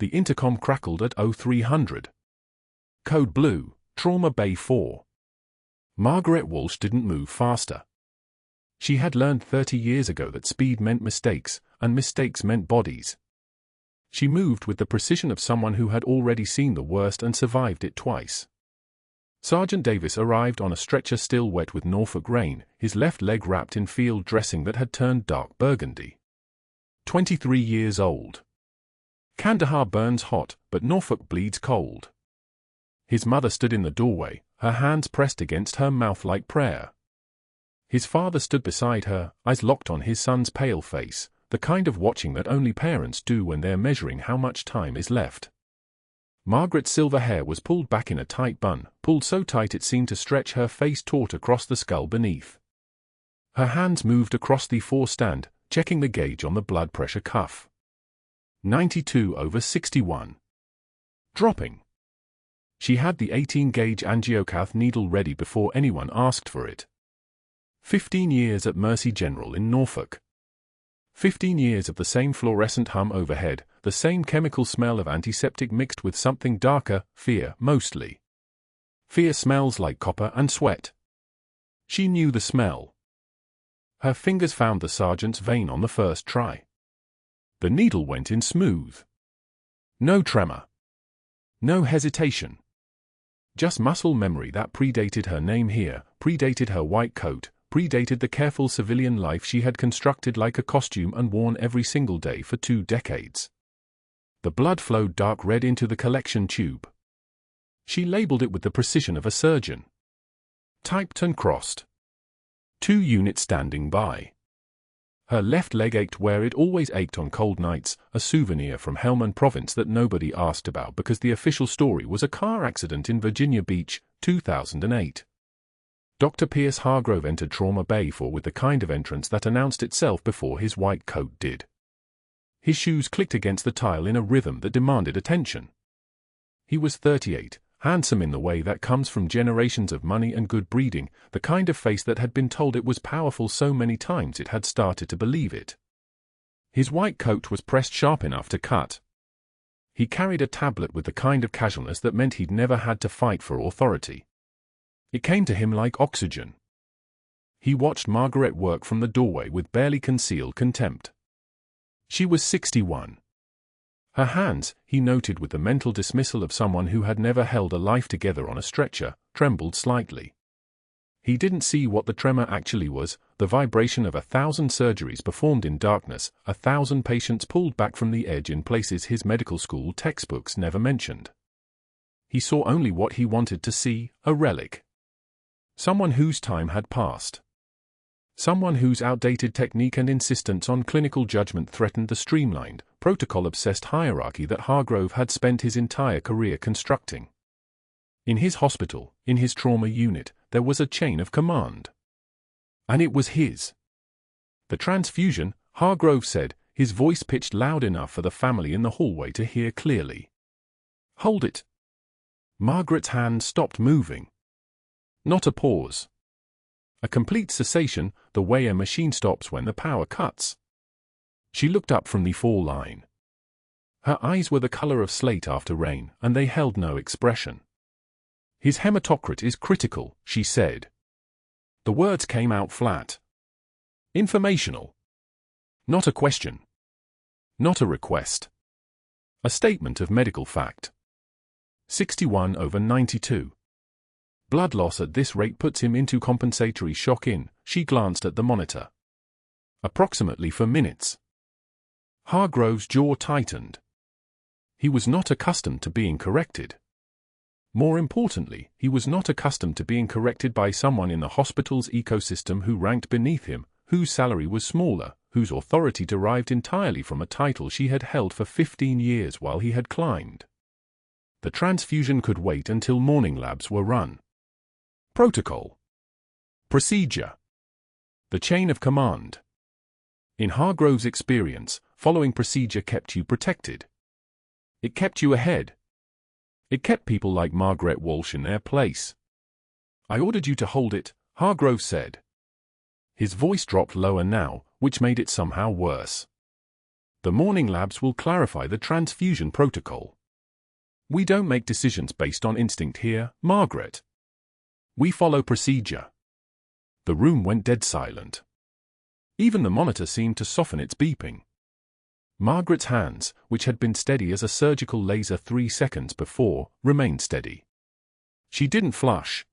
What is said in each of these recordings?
The intercom crackled at 0300. Code blue, Trauma Bay 4. Margaret Walsh didn't move faster. She had learned 30 years ago that speed meant mistakes, and mistakes meant bodies. She moved with the precision of someone who had already seen the worst and survived it twice. Sergeant Davis arrived on a stretcher still wet with Norfolk rain, his left leg wrapped in field dressing that had turned dark burgundy. 23 years old. Kandahar burns hot, but Norfolk bleeds cold. His mother stood in the doorway, her hands pressed against her mouth like prayer. His father stood beside her, eyes locked on his son's pale face, the kind of watching that only parents do when they're measuring how much time is left. Margaret's silver hair was pulled back in a tight bun, pulled so tight it seemed to stretch her face taut across the skull beneath. Her hands moved across the 4 stand, checking the gauge on the blood pressure cuff. 92/61. Dropping. She had the 18-gauge angiocath needle ready before anyone asked for it. 15 years at Mercy General in Norfolk. 15 years of the same fluorescent hum overhead, the same chemical smell of antiseptic mixed with something darker, fear mostly. Fear smells like copper and sweat. She knew the smell. Her fingers found the sergeant's vein on the first try. The needle went in smooth. No tremor. No hesitation. Just muscle memory that predated her name here, predated her white coat, predated the careful civilian life she had constructed like a costume and worn every single day for 2 decades. The blood flowed dark red into the collection tube. She labeled it with the precision of a surgeon. Typed and crossed. 2 units standing by. Her left leg ached where it always ached on cold nights, a souvenir from Helmand Province that nobody asked about because the official story was a car accident in Virginia Beach, 2008. Dr. Pierce Hargrove entered Trauma Bay 4 with the kind of entrance that announced itself before his white coat did. His shoes clicked against the tile in a rhythm that demanded attention. He was 38, handsome in the way that comes from generations of money and good breeding, the kind of face that had been told it was powerful so many times it had started to believe it. His white coat was pressed sharp enough to cut. He carried a tablet with the kind of casualness that meant he'd never had to fight for authority. It came to him like oxygen. He watched Margaret work from the doorway with barely concealed contempt. She was 61. Her hands, he noted with the mental dismissal of someone who had never held a life together on a stretcher, trembled slightly. He didn't see what the tremor actually was, the vibration of 1,000 surgeries performed in darkness, 1,000 patients pulled back from the edge in places his medical school textbooks never mentioned. He saw only what he wanted to see, a relic. Someone whose time had passed. Someone whose outdated technique and insistence on clinical judgment threatened the streamlined, protocol-obsessed hierarchy that Hargrove had spent his entire career constructing. In his hospital, in his trauma unit, there was a chain of command. And it was his. The transfusion, Hargrove said, his voice pitched loud enough for the family in the hallway to hear clearly. Hold it. Margaret's hand stopped moving. Not a pause. A complete cessation, the way a machine stops when the power cuts. She looked up from the fall line. Her eyes were the color of slate after rain, and they held no expression. His hematocrit is critical, she said. The words came out flat. Informational. Not a question. Not a request. A statement of medical fact. 61/92. Blood loss at this rate puts him into compensatory shock she glanced at the monitor. Approximately for minutes. Hargrove's jaw tightened. He was not accustomed to being corrected. More importantly, he was not accustomed to being corrected by someone in the hospital's ecosystem who ranked beneath him, whose salary was smaller, whose authority derived entirely from a title she had held for 15 years while he had climbed. The transfusion could wait until morning labs were run. Protocol. Procedure. The chain of command. In Hargrove's experience, following procedure kept you protected. It kept you ahead. It kept people like Margaret Walsh in their place. I ordered you to hold it, Hargrove said. His voice dropped lower now, which made it somehow worse. The morning labs will clarify the transfusion protocol. We don't make decisions based on instinct here, Margaret. We follow procedure. The room went dead silent. Even the monitor seemed to soften its beeping. Margaret's hands, which had been steady as a surgical laser 3 seconds before, remained steady. She didn't flush.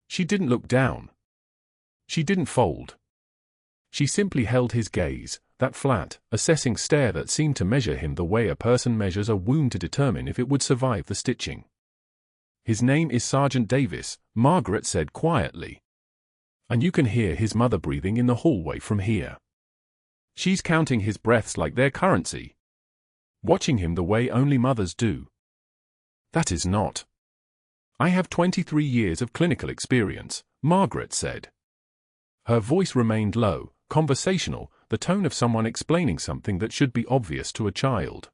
She didn't look down. She didn't fold. She simply held his gaze, that flat, assessing stare that seemed to measure him the way a person measures a wound to determine if it would survive the stitching. His name is Sergeant Davis, Margaret said quietly. And you can hear his mother breathing in the hallway from here. She's counting his breaths like their currency. Watching him the way only mothers do. That is not. I have 23 years of clinical experience, Margaret said. Her voice remained low, conversational, the tone of someone explaining something that should be obvious to a child.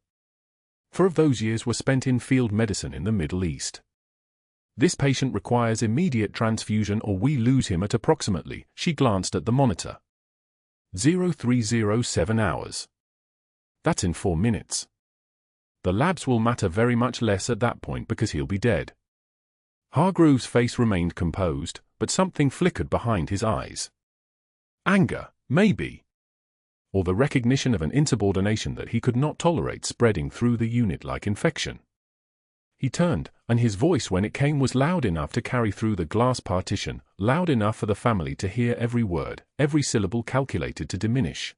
4 of those years were spent in field medicine in the Middle East. This patient requires immediate transfusion or we lose him at approximately, she glanced at the monitor. 0307 hours. That's in 4 minutes. The labs will matter very much less at that point because he'll be dead. Hargrove's face remained composed, but something flickered behind his eyes. Anger, maybe. Or the recognition of an insubordination that he could not tolerate spreading through the unit like infection. He turned, and his voice when it came was loud enough to carry through the glass partition, loud enough for the family to hear every word, every syllable calculated to diminish.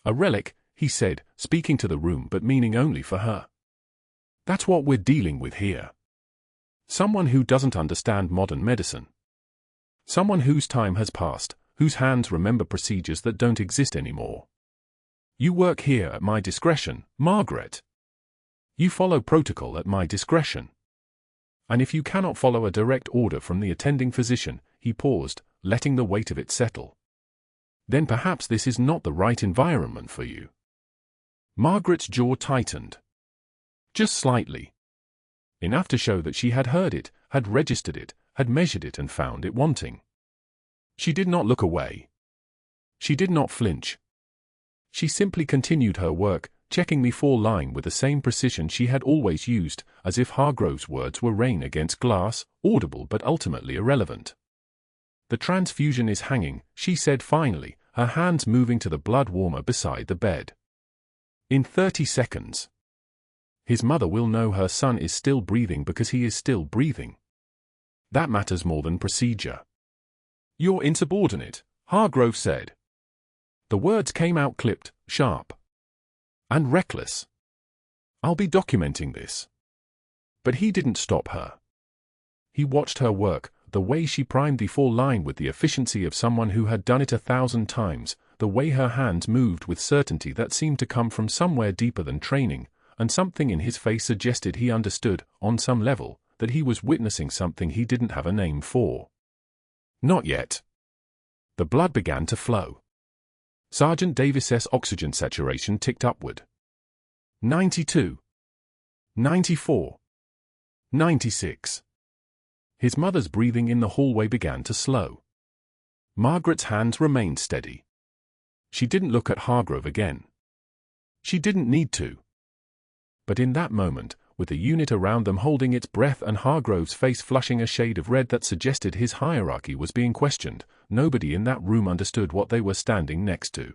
A relic, he said, speaking to the room but meaning only for her. That's what we're dealing with here. Someone who doesn't understand modern medicine. Someone whose time has passed, whose hands remember procedures that don't exist anymore. You work here at my discretion, Margaret. You follow protocol at my discretion. And if you cannot follow a direct order from the attending physician, he paused, letting the weight of it settle. Then perhaps this is not the right environment for you. Margaret's jaw tightened. Just slightly. Enough to show that she had heard it, had registered it, had measured it and found it wanting. She did not look away. She did not flinch. She simply continued her work, checking the 4 line with the same precision she had always used, as if Hargrove's words were rain against glass, audible but ultimately irrelevant. The transfusion is hanging, she said finally, her hands moving to the blood warmer beside the bed. In 30 seconds. His mother will know her son is still breathing because he is still breathing. That matters more than procedure. You're insubordinate, Hargrove said. The words came out clipped, sharp. And reckless. I'll be documenting this. But he didn't stop her. He watched her work, the way she primed the 4 line with the efficiency of someone who had done it 1,000 times, the way her hands moved with certainty that seemed to come from somewhere deeper than training, and something in his face suggested he understood, on some level, that he was witnessing something he didn't have a name for. Not yet. The blood began to flow. Sergeant Davis's oxygen saturation ticked upward. 92. 94. 96. His mother's breathing in the hallway began to slow. Margaret's hands remained steady. She didn't look at Hargrove again. She didn't need to. But in that moment, with the unit around them holding its breath and Hargrove's face flushing a shade of red that suggested his hierarchy was being questioned, nobody in that room understood what they were standing next to.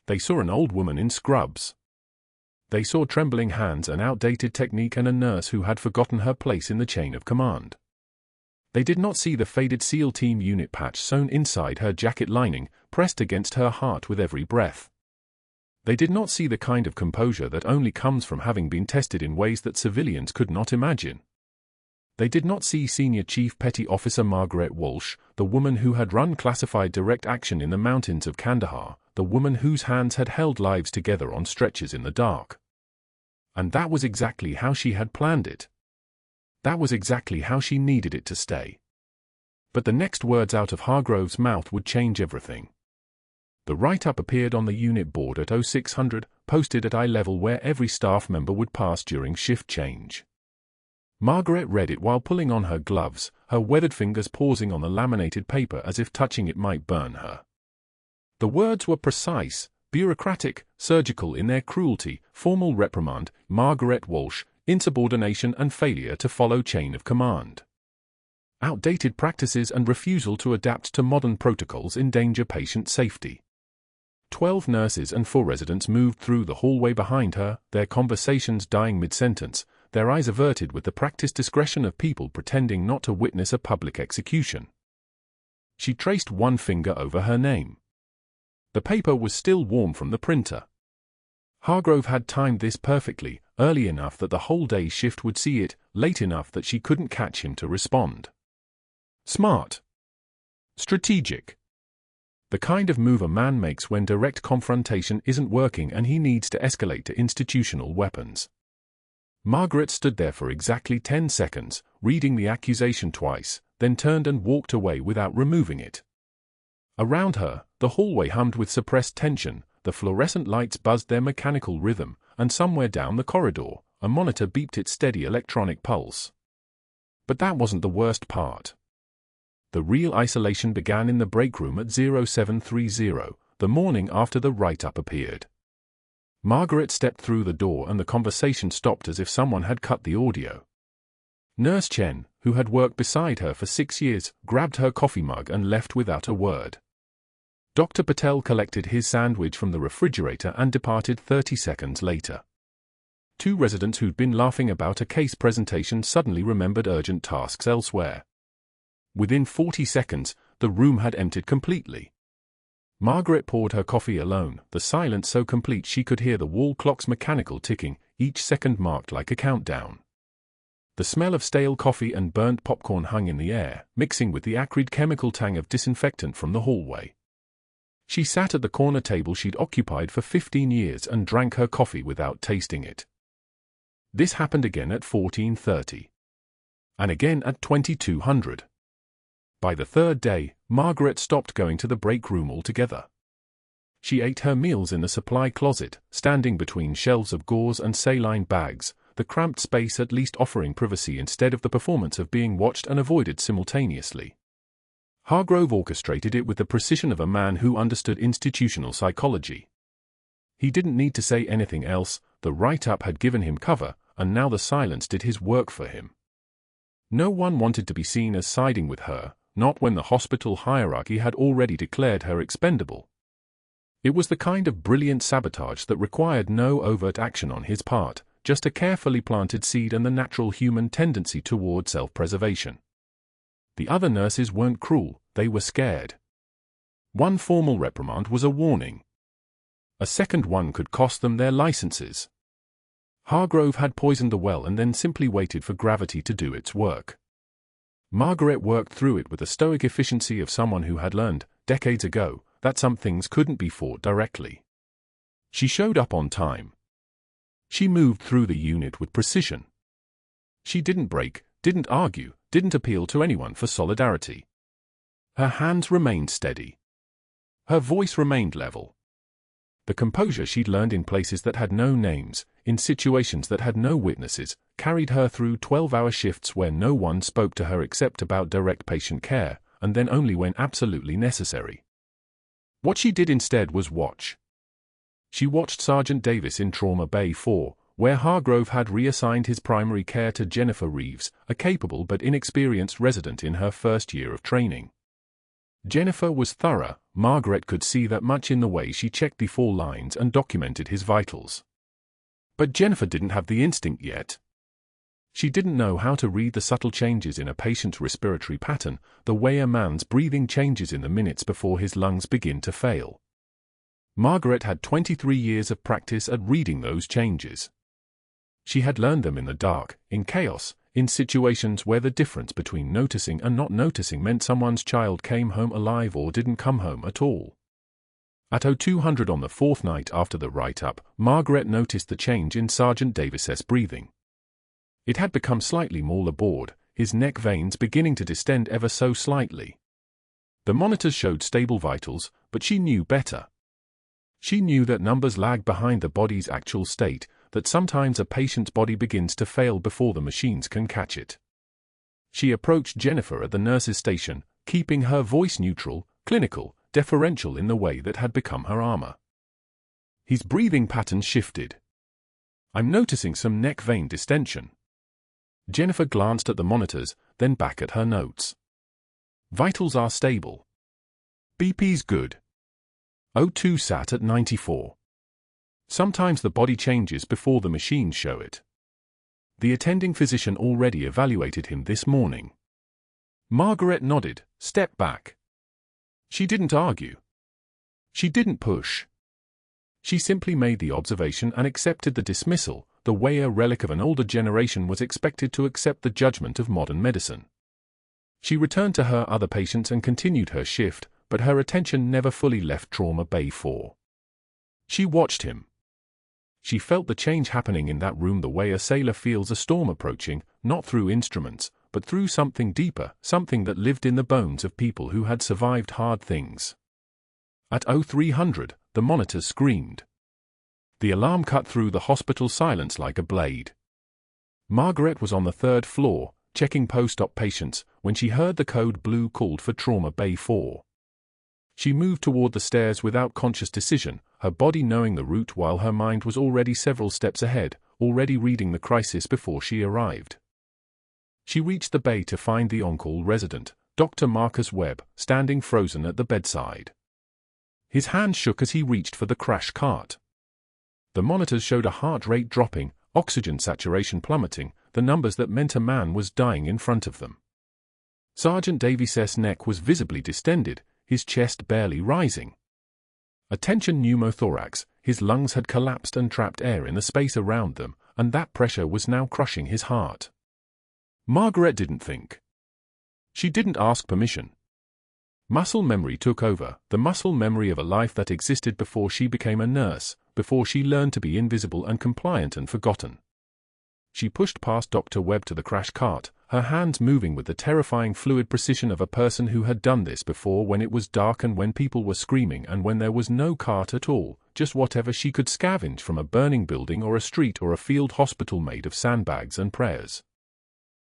They saw an old woman in scrubs. They saw trembling hands, an outdated technique, and a nurse who had forgotten her place in the chain of command. They did not see the faded SEAL Team unit patch sewn inside her jacket lining, pressed against her heart with every breath. They did not see the kind of composure that only comes from having been tested in ways that civilians could not imagine. They did not see Senior Chief Petty Officer Margaret Walsh, the woman who had run classified direct action in the mountains of Kandahar, the woman whose hands had held lives together on stretchers in the dark. And that was exactly how she had planned it. That was exactly how she needed it to stay. But the next words out of Hargrove's mouth would change everything. The write-up appeared on the unit board at 0600, posted at eye level where every staff member would pass during shift change. Margaret read it while pulling on her gloves, her weathered fingers pausing on the laminated paper as if touching it might burn her. The words were precise, bureaucratic, surgical in their cruelty, formal reprimand, Margaret Walsh, insubordination and failure to follow chain of command. Outdated practices and refusal to adapt to modern protocols endanger patient safety. 12 nurses and 4 residents moved through the hallway behind her, their conversations dying mid-sentence, their eyes averted with the practiced discretion of people pretending not to witness a public execution. She traced one finger over her name. The paper was still warm from the printer. Hargrove had timed this perfectly, early enough that the whole day's shift would see it, late enough that she couldn't catch him to respond. Smart. Strategic. The kind of move a man makes when direct confrontation isn't working and he needs to escalate to institutional weapons. Margaret stood there for exactly 10 seconds, reading the accusation twice, then turned and walked away without removing it. Around her, the hallway hummed with suppressed tension, the fluorescent lights buzzed their mechanical rhythm, and somewhere down the corridor, a monitor beeped its steady electronic pulse. But that wasn't the worst part. The real isolation began in the break room at 0730, the morning after the write-up appeared. Margaret stepped through the door and the conversation stopped as if someone had cut the audio. Nurse Chen, who had worked beside her for 6 years, grabbed her coffee mug and left without a word. Dr. Patel collected his sandwich from the refrigerator and departed 30 seconds later. 2 residents who'd been laughing about a case presentation suddenly remembered urgent tasks elsewhere. Within 40 seconds, the room had emptied completely. Margaret poured her coffee alone, the silence so complete she could hear the wall clock's mechanical ticking, each second marked like a countdown. The smell of stale coffee and burnt popcorn hung in the air, mixing with the acrid chemical tang of disinfectant from the hallway. She sat at the corner table she'd occupied for 15 years and drank her coffee without tasting it. This happened again at 14:30. And again at 2200. By the 3rd day, Margaret stopped going to the break room altogether. She ate her meals in the supply closet, standing between shelves of gauze and saline bags, the cramped space at least offering privacy instead of the performance of being watched and avoided simultaneously. Hargrove orchestrated it with the precision of a man who understood institutional psychology. He didn't need to say anything else, the write-up had given him cover, and now the silence did his work for him. No one wanted to be seen as siding with her, not when the hospital hierarchy had already declared her expendable. It was the kind of brilliant sabotage that required no overt action on his part, just a carefully planted seed and the natural human tendency toward self-preservation. The other nurses weren't cruel, they were scared. One formal reprimand was a warning. A second one could cost them their licenses. Hargrove had poisoned the well and then simply waited for gravity to do its work. Margaret worked through it with the stoic efficiency of someone who had learned, decades ago, that some things couldn't be fought directly. She showed up on time. She moved through the unit with precision. She didn't break, didn't argue, didn't appeal to anyone for solidarity. Her hands remained steady. Her voice remained level. The composure she'd learned in places that had no names, in situations that had no witnesses, carried her through 12-hour shifts where no one spoke to her except about direct patient care, and then only when absolutely necessary. What she did instead was watch. She watched Sergeant Davis in Trauma Bay 4, where Hargrove had reassigned his primary care to Jennifer Reeves, a capable but inexperienced resident in her first year of training. Jennifer was thorough. Margaret could see that much in the way she checked the 4 lines and documented his vitals. But Jennifer didn't have the instinct yet. She didn't know how to read the subtle changes in a patient's respiratory pattern, the way a man's breathing changes in the minutes before his lungs begin to fail. Margaret had 23 years of practice at reading those changes. She had learned them in the dark, in chaos, in situations where the difference between noticing and not noticing meant someone's child came home alive or didn't come home at all. At 0200 on the 4th night after the write-up, Margaret noticed the change in Sergeant Davis's breathing. It had become slightly more labored, his neck veins beginning to distend ever so slightly. The monitors showed stable vitals, but she knew better. She knew that numbers lag behind the body's actual state, that sometimes a patient's body begins to fail before the machines can catch it. She approached Jennifer at the nurse's station, keeping her voice neutral, clinical, deferential in the way that had become her armor. His breathing pattern shifted. "I'm noticing some neck vein distension." Jennifer glanced at the monitors, then back at her notes. "Vitals are stable. BP's good. O2 sat at 94. Sometimes the body changes before the machines show it. The attending physician already evaluated him this morning." Margaret nodded, stepped back. She didn't argue. She didn't push. She simply made the observation and accepted the dismissal, the way a relic of an older generation was expected to accept the judgment of modern medicine. She returned to her other patients and continued her shift, but her attention never fully left Trauma Bay 4. She watched him. She felt the change happening in that room the way a sailor feels a storm approaching, not through instruments, but through something deeper, something that lived in the bones of people who had survived hard things. At 0300, the monitors screamed. The alarm cut through the hospital silence like a blade. Margaret was on the 3rd floor, checking post-op patients, when she heard the code blue called for Trauma Bay 4. She moved toward the stairs without conscious decision, her body knowing the route while her mind was already several steps ahead, already reading the crisis before she arrived. She reached the bay to find the on-call resident, Dr. Marcus Webb, standing frozen at the bedside. His hand shook as he reached for the crash cart. The monitors showed a heart rate dropping, oxygen saturation plummeting, the numbers that meant a man was dying in front of them. Sergeant Davis's neck was visibly distended, his chest barely rising. A tension pneumothorax, his lungs had collapsed and trapped air in the space around them, and that pressure was now crushing his heart. Margaret didn't think. She didn't ask permission. Muscle memory took over, the muscle memory of a life that existed before she became a nurse, before she learned to be invisible and compliant and forgotten. She pushed past Dr. Webb to the crash cart, her hands moving with the terrifying fluid precision of a person who had done this before when it was dark and when people were screaming and when there was no cart at all, just whatever she could scavenge from a burning building or a street or a field hospital made of sandbags and prayers.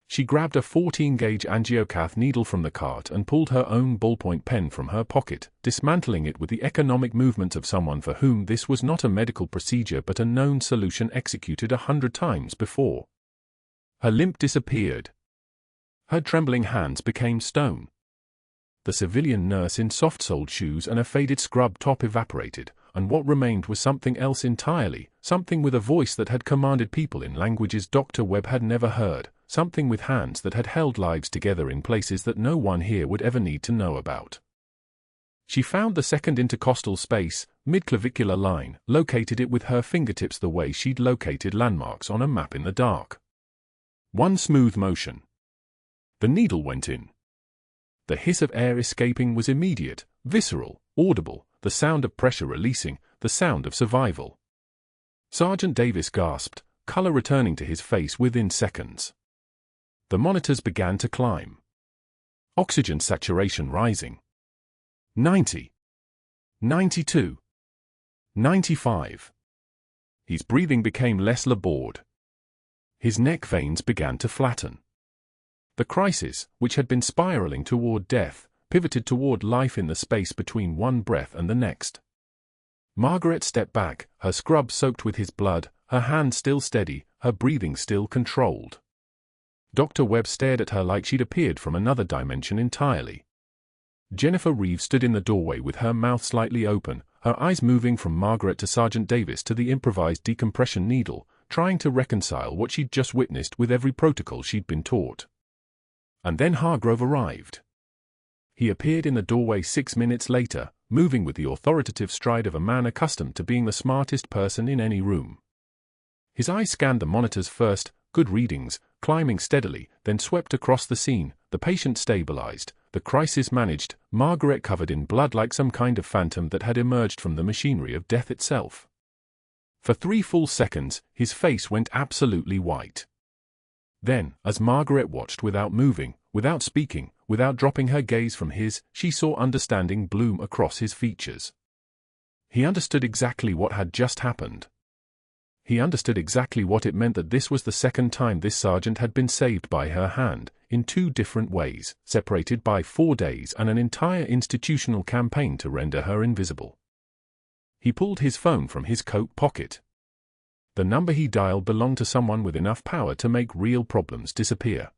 She grabbed a 14-gauge angiocath needle from the cart and pulled her own ballpoint pen from her pocket, dismantling it with the economic movement of someone for whom this was not a medical procedure but a known solution executed 100 times before. Her limp disappeared. Her trembling hands became stone. The civilian nurse in soft-soled shoes and a faded scrub top evaporated, and what remained was something else entirely, something with a voice that had commanded people in languages Dr. Webb had never heard, something with hands that had held lives together in places that no one here would ever need to know about. She found the second intercostal space, mid-clavicular line, located it with her fingertips the way she'd located landmarks on a map in the dark. One smooth motion. The needle went in. The hiss of air escaping was immediate, visceral, audible, the sound of pressure releasing, the sound of survival. Sergeant Davis gasped, color returning to his face within seconds. The monitors began to climb. Oxygen saturation rising. 90. 92. 95. His breathing became less labored. His neck veins began to flatten. The crisis, which had been spiraling toward death, pivoted toward life in the space between one breath and the next. Margaret stepped back, her scrub soaked with his blood, her hand still steady, her breathing still controlled. Dr. Webb stared at her like she'd appeared from another dimension entirely. Jennifer Reeves stood in the doorway with her mouth slightly open, her eyes moving from Margaret to Sergeant Davis to the improvised decompression needle, trying to reconcile what she'd just witnessed with every protocol she'd been taught. And then Hargrove arrived. He appeared in the doorway 6 minutes later, moving with the authoritative stride of a man accustomed to being the smartest person in any room. His eyes scanned the monitors first, good readings, climbing steadily, then swept across the scene, the patient stabilized, the crisis managed, Margaret covered in blood like some kind of phantom that had emerged from the machinery of death itself. For 3 full seconds, his face went absolutely white. Then, as Margaret watched without moving, without speaking, without dropping her gaze from his, she saw understanding bloom across his features. He understood exactly what had just happened. He understood exactly what it meant that this was the second time this sergeant had been saved by her hand, in 2 different ways, separated by 4 days and an entire institutional campaign to render her invisible. He pulled his phone from his coat pocket. The number he dialed belonged to someone with enough power to make real problems disappear.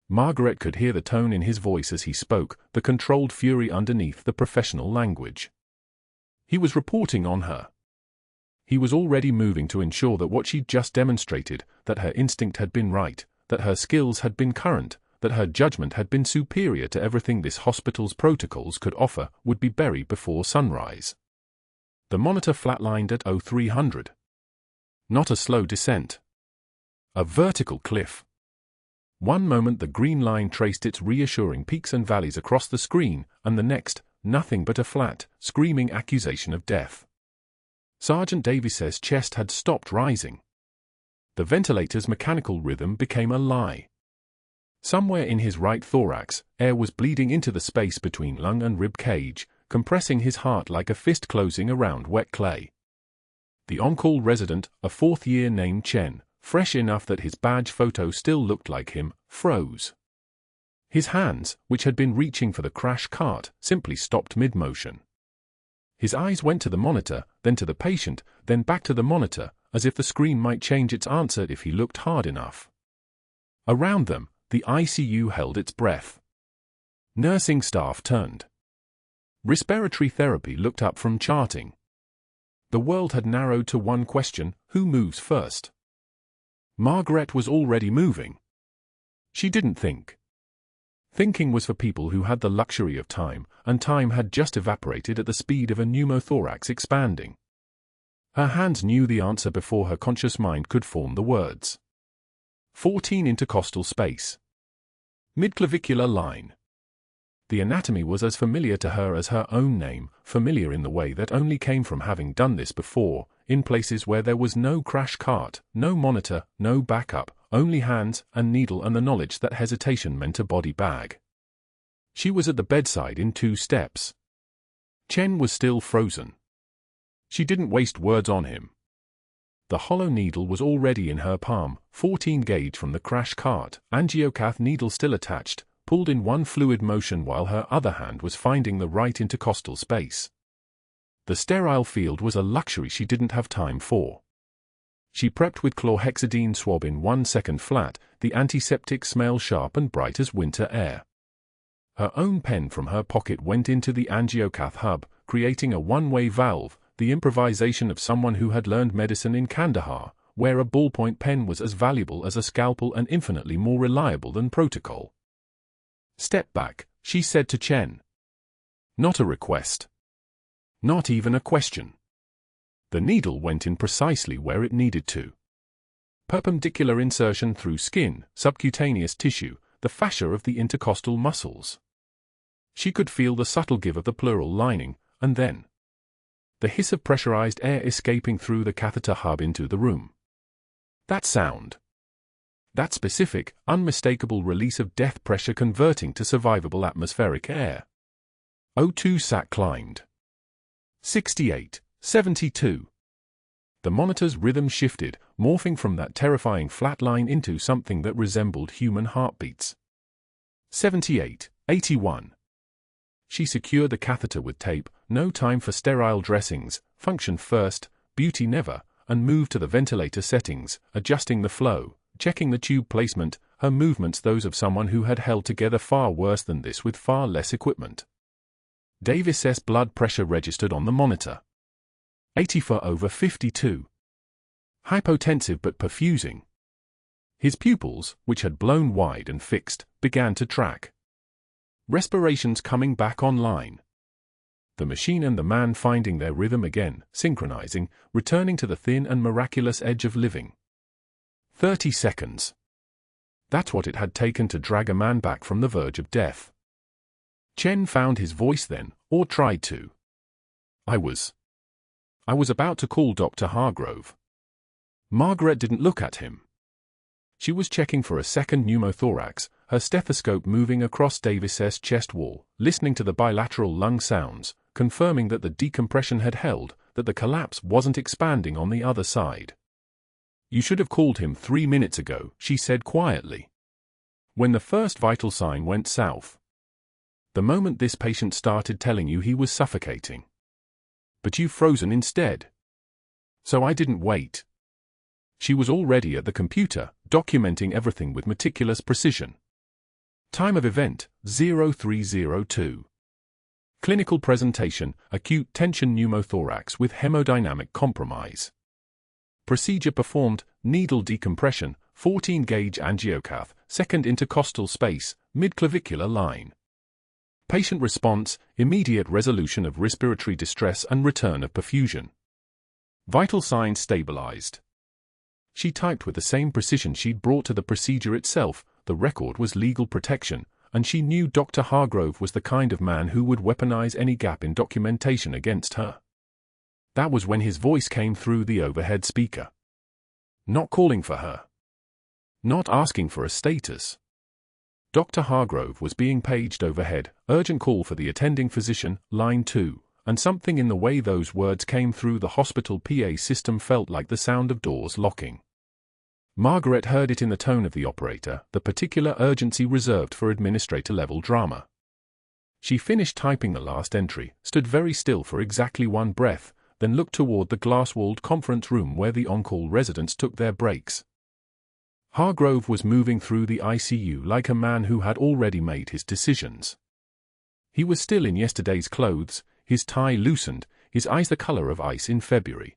Margaret could hear the tone in his voice as he spoke, the controlled fury underneath the professional language. He was reporting on her. He was already moving to ensure that what she'd just demonstrated, that her instinct had been right, that her skills had been current, that her judgment had been superior to everything this hospital's protocols could offer, would be buried before sunrise. The monitor flatlined at 0300. Not a slow descent. A vertical cliff. One moment the green line traced its reassuring peaks and valleys across the screen, and the next, nothing but a flat, screaming accusation of death. Sergeant Davis's chest had stopped rising. The ventilator's mechanical rhythm became a lie. Somewhere in his right thorax, air was bleeding into the space between lung and rib cage, compressing his heart like a fist closing around wet clay. The on-call resident, a fourth-year named Chen, fresh enough that his badge photo still looked like him, froze. His hands, which had been reaching for the crash cart, simply stopped mid-motion. His eyes went to the monitor, then to the patient, then back to the monitor, as if the screen might change its answer if he looked hard enough. Around them, the ICU held its breath. Nursing staff turned. Respiratory therapy looked up from charting. The world had narrowed to one question: who moves first? Margaret was already moving. She didn't think. Thinking was for people who had the luxury of time, and time had just evaporated at the speed of a pneumothorax expanding. Her hands knew the answer before her conscious mind could form the words. 14 intercostal space. Midclavicular line. The anatomy was as familiar to her as her own name, familiar in the way that only came from having done this before, in places where there was no crash cart, no monitor, no backup, only hands and needle and the knowledge that hesitation meant a body bag. She was at the bedside in 2 steps. Chen was still frozen. She didn't waste words on him. The hollow needle was already in her palm, 14 gauge from the crash cart, angiocath needle still attached, pulled in one fluid motion while her other hand was finding the right intercostal space. The sterile field was a luxury she didn't have time for. She prepped with chlorhexidine swab in 1 second flat, the antiseptic smell sharp and bright as winter air. Her own pen from her pocket went into the angiocath hub, creating a one-way valve, the improvisation of someone who had learned medicine in Kandahar, where a ballpoint pen was as valuable as a scalpel and infinitely more reliable than protocol. "Step back," she said to Chen. Not a request. Not even a question. The needle went in precisely where it needed to. Perpendicular insertion through skin, subcutaneous tissue, the fascia of the intercostal muscles. She could feel the subtle give of the pleural lining, and then the hiss of pressurized air escaping through the catheter hub into the room. That sound. That specific, unmistakable release of death pressure converting to survivable atmospheric air. O2 sat climbed. 68, 72. The monitor's rhythm shifted, morphing from that terrifying flat line into something that resembled human heartbeats. 78, 81. She secured the catheter with tape, no time for sterile dressings, function first, beauty never, and moved to the ventilator settings, adjusting the flow, checking the tube placement, her movements those of someone who had held together far worse than this with far less equipment. Davis's blood pressure registered on the monitor. 84/52. Hypotensive but perfusing. His pupils, which had blown wide and fixed, began to track. Respirations coming back online. The machine and the man finding their rhythm again, synchronizing, returning to the thin and miraculous edge of living. 30 seconds. That's what it had taken to drag a man back from the verge of death. Chen found his voice then, or tried to. I was about to call Dr. Hargrove. Margaret didn't look at him. She was checking for a second pneumothorax, her stethoscope moving across Davis's chest wall, listening to the bilateral lung sounds, confirming that the decompression had held, that the collapse wasn't expanding on the other side. You should have called him 3 minutes ago, she said quietly. When the first vital sign went south. The moment this patient started telling you he was suffocating. but you've frozen instead. So I didn't wait. She was already at the computer, documenting everything with meticulous precision. Time of event, 0302. Clinical presentation, acute tension pneumothorax with hemodynamic compromise. Procedure performed, needle decompression, 14-gauge angiocath, second intercostal space, midclavicular line. Patient response, immediate resolution of respiratory distress and return of perfusion. Vital signs stabilized. She typed with the same precision she'd brought to the procedure itself. The record was legal protection, and she knew Dr. Hargrove was the kind of man who would weaponize any gap in documentation against her. That was when his voice came through the overhead speaker. Not calling for her. Not asking for a status. Dr. Hargrove was being paged overhead, urgent call for the attending physician, line 2, and something in the way those words came through the hospital PA system felt like the sound of doors locking. Margaret heard it in the tone of the operator, the particular urgency reserved for administrator-level drama. She finished typing the last entry, stood very still for exactly one breath, then looked toward the glass-walled conference room where the on-call residents took their breaks. Hargrove was moving through the ICU like a man who had already made his decisions. He was still in yesterday's clothes, his tie loosened, his eyes the color of ice in February.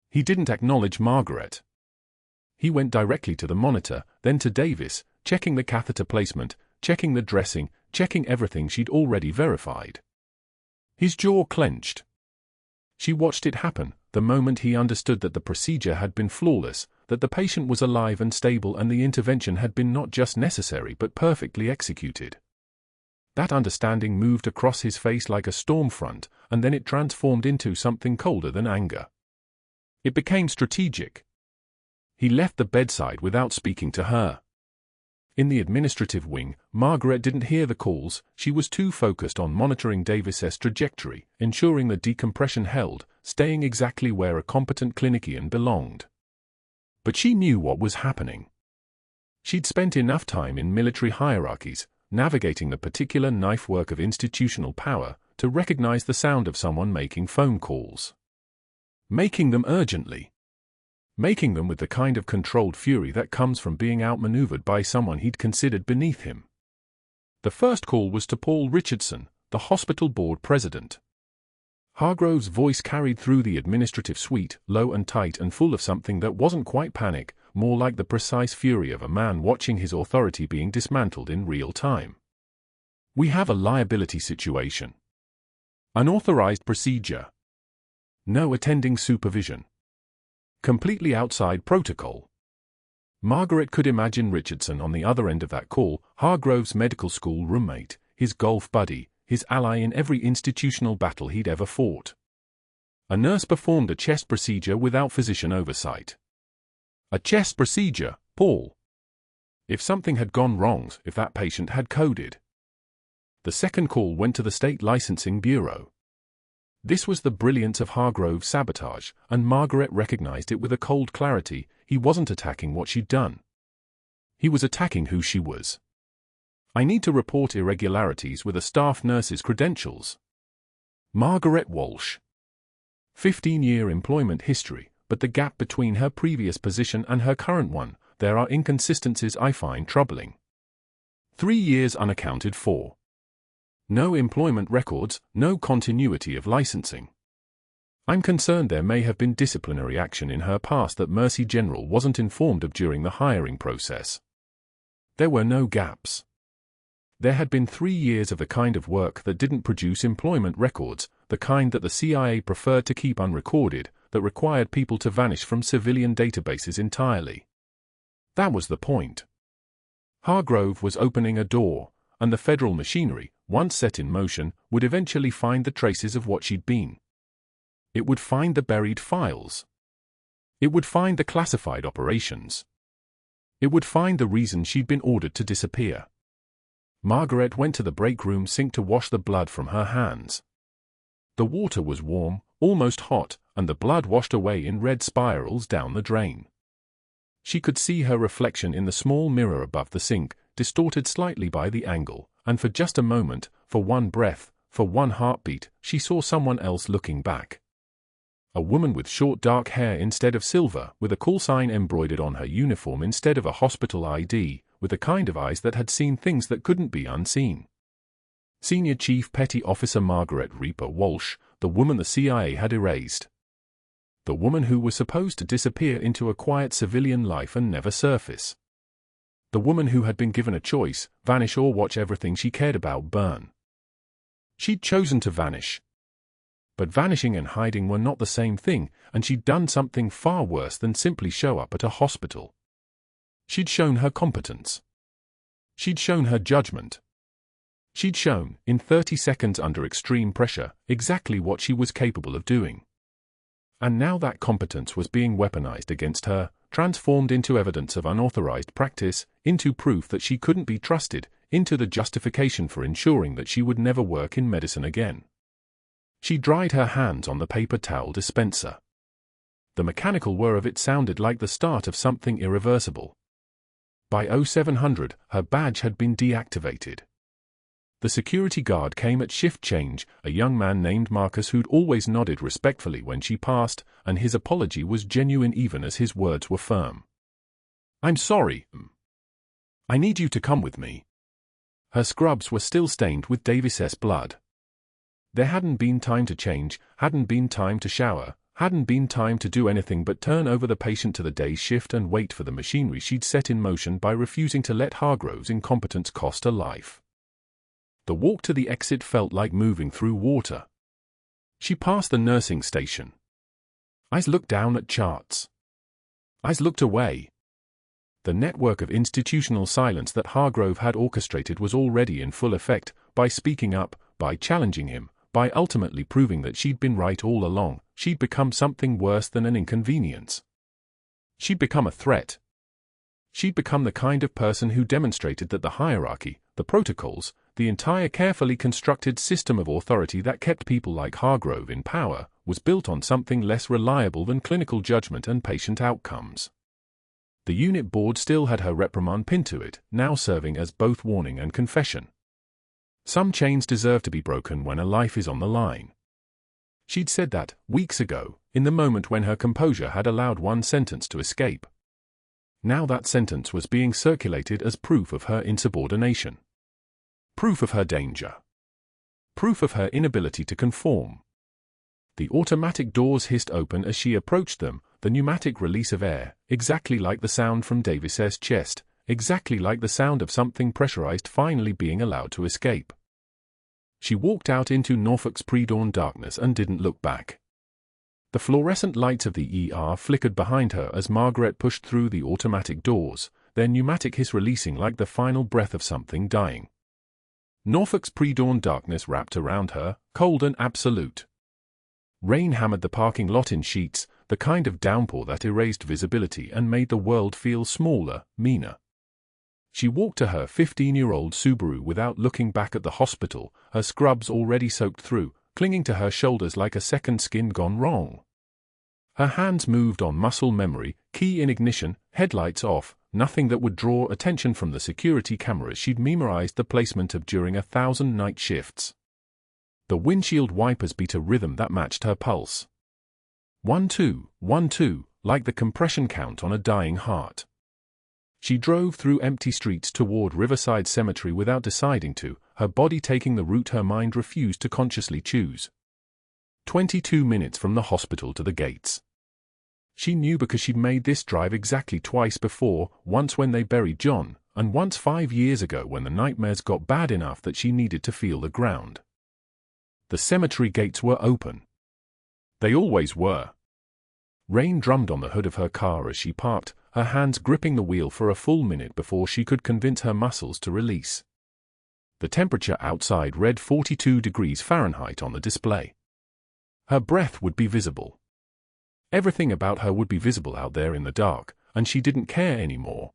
He didn't acknowledge Margaret. He went directly to the monitor, then to Davis, checking the catheter placement, checking the dressing, checking everything she'd already verified. His jaw clenched. She watched it happen, the moment he understood that the procedure had been flawless, that the patient was alive and stable and the intervention had been not just necessary but perfectly executed. That understanding moved across his face like a storm front, and then it transformed into something colder than anger. It became strategic. He left the bedside without speaking to her. In the administrative wing, Margaret didn't hear the calls. She was too focused on monitoring Davis's trajectory, ensuring the decompression held, staying exactly where a competent clinician belonged. But she knew what was happening. She'd spent enough time in military hierarchies, navigating the particular knifework of institutional power, to recognize the sound of someone making phone calls. Making them urgently. Making them with the kind of controlled fury that comes from being outmaneuvered by someone he'd considered beneath him. The first call was to Paul Richardson, the hospital board president. Hargrove's voice carried through the administrative suite, low and tight and full of something that wasn't quite panic, more like the precise fury of a man watching his authority being dismantled in real time. We have a liability situation. Unauthorized procedure. No attending supervision. Completely outside protocol. Margaret could imagine Richardson on the other end of that call, Hargrove's medical school roommate, his golf buddy, his ally in every institutional battle he'd ever fought. A nurse performed a chest procedure without physician oversight. A chest procedure, Paul. If something had gone wrong, if that patient had coded. The second call went to the State Licensing Bureau. This was the brilliance of Hargrove's sabotage, and Margaret recognized it with a cold clarity. He wasn't attacking what she'd done. He was attacking who she was. I need to report irregularities with a staff nurse's credentials. Margaret Walsh. 15-year employment history, but the gap between her previous position and her current one, there are inconsistencies I find troubling. 3 years unaccounted for. No employment records, no continuity of licensing. I'm concerned there may have been disciplinary action in her past that Mercy General wasn't informed of during the hiring process. There were no gaps. There had been 3 years of the kind of work that didn't produce employment records, the kind that the CIA preferred to keep unrecorded, that required people to vanish from civilian databases entirely. That was the point. Hargrove was opening a door, and the federal machinery, once set in motion, would eventually find the traces of what she'd been. It would find the buried files. It would find the classified operations. It would find the reason she'd been ordered to disappear. Margaret went to the break room sink to wash the blood from her hands. The water was warm, almost hot, and the blood washed away in red spirals down the drain. She could see her reflection in the small mirror above the sink, distorted slightly by the angle, and for just a moment, for one breath, for one heartbeat, she saw someone else looking back. A woman with short dark hair instead of silver, with a call sign embroidered on her uniform instead of a hospital ID, with the kind of eyes that had seen things that couldn't be unseen. Senior Chief Petty Officer Margaret Walsh, the woman the CIA had erased. The woman who was supposed to disappear into a quiet civilian life and never surface. The woman who had been given a choice, vanish or watch everything she cared about burn. She'd chosen to vanish. But vanishing and hiding were not the same thing, and she'd done something far worse than simply show up at a hospital. She'd shown her competence. She'd shown her judgment. She'd shown, in 30 seconds under extreme pressure, exactly what she was capable of doing. And now that competence was being weaponized against her, transformed into evidence of unauthorized practice, into proof that she couldn't be trusted, into the justification for ensuring that she would never work in medicine again. She dried her hands on the paper towel dispenser. The mechanical whir of it sounded like the start of something irreversible. By 0700, her badge had been deactivated. The security guard came at shift change, a young man named Marcus who'd always nodded respectfully when she passed, and his apology was genuine even as his words were firm. "I'm sorry. I need you to come with me." Her scrubs were still stained with Davis's blood. There hadn't been time to change, hadn't been time to shower, hadn't been time to do anything but turn over the patient to the day shift and wait for the machinery she'd set in motion by refusing to let Hargrove's incompetence cost her life. The walk to the exit felt like moving through water. She passed the nursing station. Eyes looked down at charts. Eyes looked away. The network of institutional silence that Hargrove had orchestrated was already in full effect, by speaking up, by challenging him, by ultimately proving that she'd been right all along. She'd become something worse than an inconvenience. She'd become a threat. She'd become the kind of person who demonstrated that the hierarchy, the protocols, the entire carefully constructed system of authority that kept people like Hargrove in power, was built on something less reliable than clinical judgment and patient outcomes. The unit board still had her reprimand pinned to it, now serving as both warning and confession. Some chains deserve to be broken when a life is on the line. She'd said that, weeks ago, in the moment when her composure had allowed one sentence to escape. Now that sentence was being circulated as proof of her insubordination. Proof of her danger. Proof of her inability to conform. The automatic doors hissed open as she approached them, the pneumatic release of air, exactly like the sound from Davis's chest, exactly like the sound of something pressurized finally being allowed to escape. She walked out into Norfolk's pre-dawn darkness and didn't look back. The fluorescent lights of the ER flickered behind her as Margaret pushed through the automatic doors, their pneumatic hiss releasing like the final breath of something dying. Norfolk's pre-dawn darkness wrapped around her, cold and absolute. Rain hammered the parking lot in sheets, the kind of downpour that erased visibility and made the world feel smaller, meaner. She walked to her 15-year-old Subaru without looking back at the hospital, her scrubs already soaked through, clinging to her shoulders like a second skin gone wrong. Her hands moved on muscle memory, key in ignition, headlights off, nothing that would draw attention from the security cameras she'd memorized the placement of during 1,000 night shifts. The windshield wipers beat a rhythm that matched her pulse. 1-2, 1-2, like the compression count on a dying heart. She drove through empty streets toward Riverside Cemetery without deciding to, her body taking the route her mind refused to consciously choose. 22 minutes from the hospital to the gates. She knew because she'd made this drive exactly twice before, once when they buried John, and once 5 years ago when the nightmares got bad enough that she needed to feel the ground. The cemetery gates were open. They always were. Rain drummed on the hood of her car as she parked, her hands gripping the wheel for a full minute before she could convince her muscles to release. The temperature outside read 42 degrees Fahrenheit on the display. Her breath would be visible. Everything about her would be visible out there in the dark, and she didn't care anymore.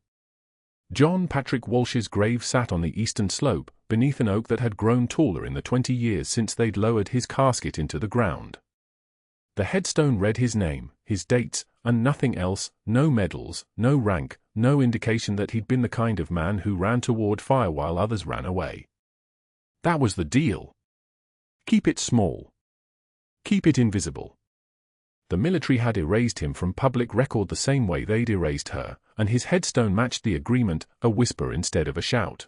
John Patrick Walsh's grave sat on the eastern slope, beneath an oak that had grown taller in the 20 years since they'd lowered his casket into the ground. The headstone read his name, his dates, and nothing else, no medals, no rank, no indication that he'd been the kind of man who ran toward fire while others ran away. That was the deal. Keep it small. Keep it invisible. The military had erased him from public record the same way they'd erased her, and his headstone matched the agreement, a whisper instead of a shout.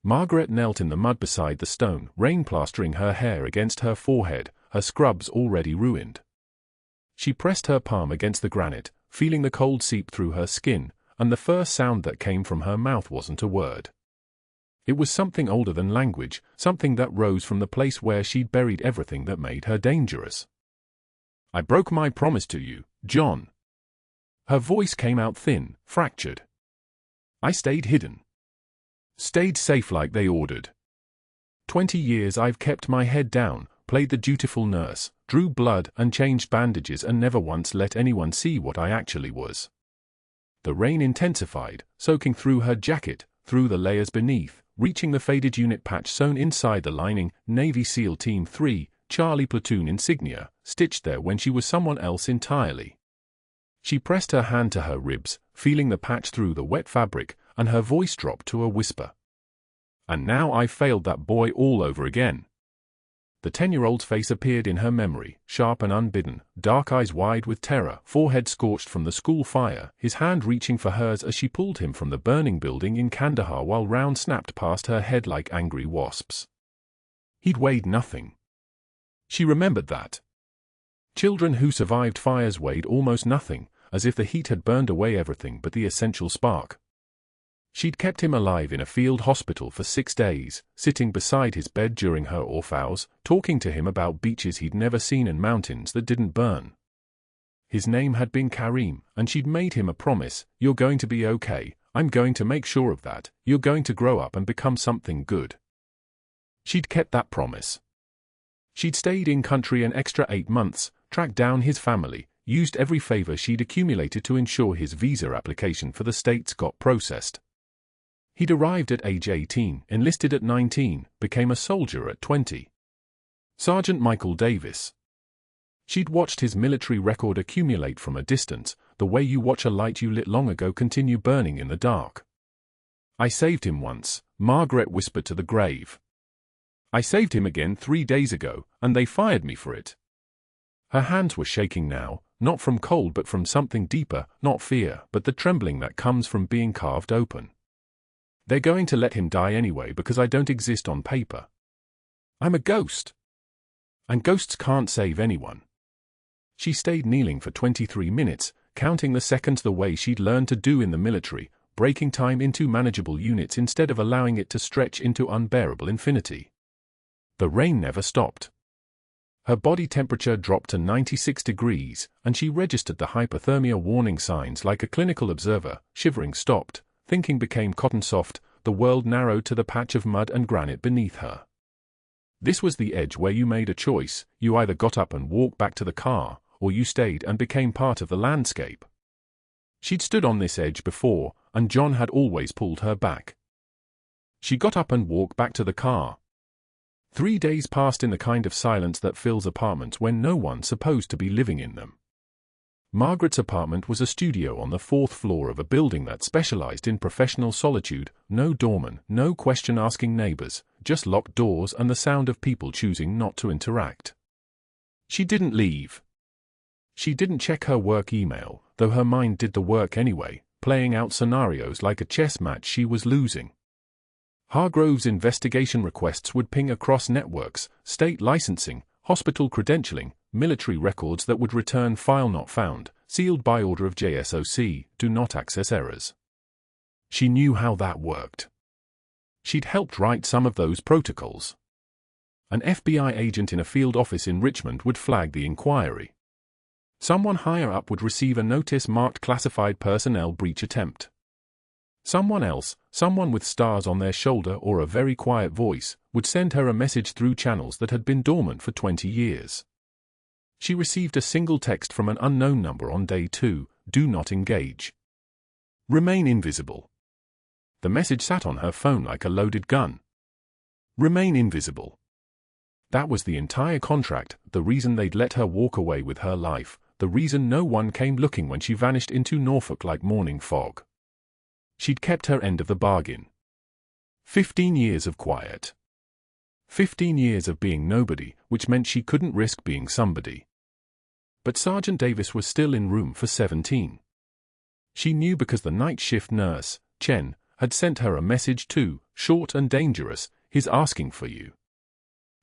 Margaret knelt in the mud beside the stone, rain plastering her hair against her forehead, her scrubs already ruined. She pressed her palm against the granite, feeling the cold seep through her skin, and the first sound that came from her mouth wasn't a word. It was something older than language, something that rose from the place where she'd buried everything that made her dangerous. "I broke my promise to you, John." Her voice came out thin, fractured. "I stayed hidden. Stayed safe like they ordered. 20 years I've kept my head down, played the dutiful nurse, drew blood and changed bandages and never once let anyone see what I actually was." The rain intensified, soaking through her jacket, through the layers beneath, reaching the faded unit patch sewn inside the lining, Navy SEAL Team 3, Charlie Platoon insignia, stitched there when she was someone else entirely. She pressed her hand to her ribs, feeling the patch through the wet fabric, and her voice dropped to a whisper. "And now I've failed that boy all over again." The 10-year-old's face appeared in her memory, sharp and unbidden, dark eyes wide with terror, forehead scorched from the school fire, his hand reaching for hers as she pulled him from the burning building in Kandahar while rounds snapped past her head like angry wasps. He'd weighed nothing. She remembered that. Children who survived fires weighed almost nothing, as if the heat had burned away everything but the essential spark. She'd kept him alive in a field hospital for 6 days, sitting beside his bed during her orphos, talking to him about beaches he'd never seen and mountains that didn't burn. His name had been Karim, and she'd made him a promise, "You're going to be okay, I'm going to make sure of that, you're going to grow up and become something good." She'd kept that promise. She'd stayed in country an extra 8 months, tracked down his family, used every favor she'd accumulated to ensure his visa application for the States got processed. He'd arrived at age 18, enlisted at 19, became a soldier at 20. Sergeant Michael Davis. She'd watched his military record accumulate from a distance, the way you watch a light you lit long ago continue burning in the dark. "I saved him once," Margaret whispered to the grave. "I saved him again 3 days ago, and they fired me for it." Her hands were shaking now, not from cold but from something deeper, not fear, but the trembling that comes from being carved open. "They're going to let him die anyway because I don't exist on paper. I'm a ghost. And ghosts can't save anyone." She stayed kneeling for 23 minutes, counting the seconds the way she'd learned to do in the military, breaking time into manageable units instead of allowing it to stretch into unbearable infinity. The rain never stopped. Her body temperature dropped to 96 degrees, and she registered the hypothermia warning signs like a clinical observer. Shivering stopped, thinking became cotton soft, the world narrowed to the patch of mud and granite beneath her. This was the edge where you made a choice, you either got up and walked back to the car, or you stayed and became part of the landscape. She'd stood on this edge before, and John had always pulled her back. She got up and walked back to the car. 3 days passed in the kind of silence that fills apartments when no one's supposed to be living in them. Margaret's apartment was a studio on the 4th floor of a building that specialized in professional solitude, no doorman, no question-asking neighbors, just locked doors and the sound of people choosing not to interact. She didn't leave. She didn't check her work email, though her mind did the work anyway, playing out scenarios like a chess match she was losing. Hargrove's investigation requests would ping across networks, state licensing, hospital credentialing, military records that would return file not found, sealed by order of JSOC, do not access errors. She knew how that worked. She'd helped write some of those protocols. An FBI agent in a field office in Richmond would flag the inquiry. Someone higher up would receive a notice marked classified personnel breach attempt. Someone else, someone with stars on their shoulder or a very quiet voice, would send her a message through channels that had been dormant for 20 years. She received a single text from an unknown number on day 2, "Do not engage. Remain invisible." The message sat on her phone like a loaded gun. Remain invisible. That was the entire contract, the reason they'd let her walk away with her life, the reason no one came looking when she vanished into Norfolk like morning fog. She'd kept her end of the bargain. 15 years of quiet. 15 years of being nobody, which meant she couldn't risk being somebody. But Sergeant Davis was still in room for 17. She knew because the night shift nurse, Chen, had sent her a message too, short and dangerous, "He's asking for you."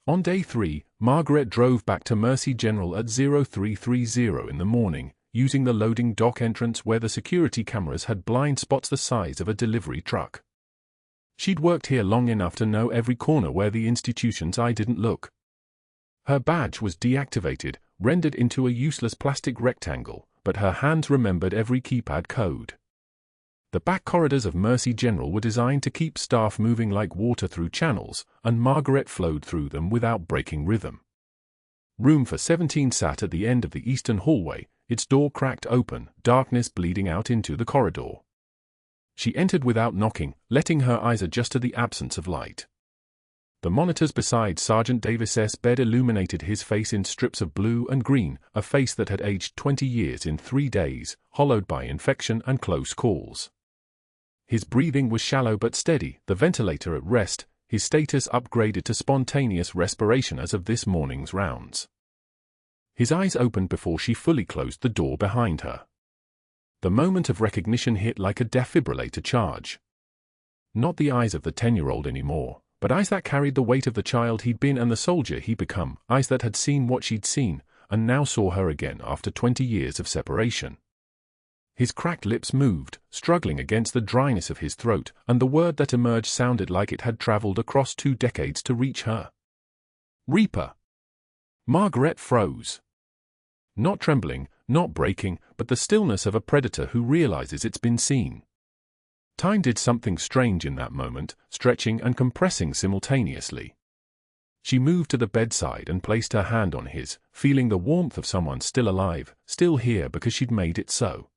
On day 3, Margaret drove back to Mercy General at 0330 in the morning, using the loading dock entrance where the security cameras had blind spots the size of a delivery truck. She'd worked here long enough to know every corner where the institution's eye didn't look. Her badge was deactivated, rendered into a useless plastic rectangle, but her hands remembered every keypad code. The back corridors of Mercy General were designed to keep staff moving like water through channels, and Margaret flowed through them without breaking rhythm. Room for 17 sat at the end of the eastern hallway, its door cracked open, darkness bleeding out into the corridor. She entered without knocking, letting her eyes adjust to the absence of light. The monitors beside Sergeant Davis's bed illuminated his face in strips of blue and green, a face that had aged 20 years in 3 days, hollowed by infection and close calls. His breathing was shallow but steady, the ventilator at rest, his status upgraded to spontaneous respiration as of this morning's rounds. His eyes opened before she fully closed the door behind her. The moment of recognition hit like a defibrillator charge. Not the eyes of the 10-year-old anymore, but eyes that carried the weight of the child he'd been and the soldier he'd become, eyes that had seen what she'd seen, and now saw her again after 20 years of separation. His cracked lips moved, struggling against the dryness of his throat, and the word that emerged sounded like it had traveled across 2 decades to reach her. Reaper. Margaret froze. Not trembling, not breaking, but the stillness of a predator who realizes it's been seen. Time did something strange in that moment, stretching and compressing simultaneously. She moved to the bedside and placed her hand on his, feeling the warmth of someone still alive, still here because she'd made it so.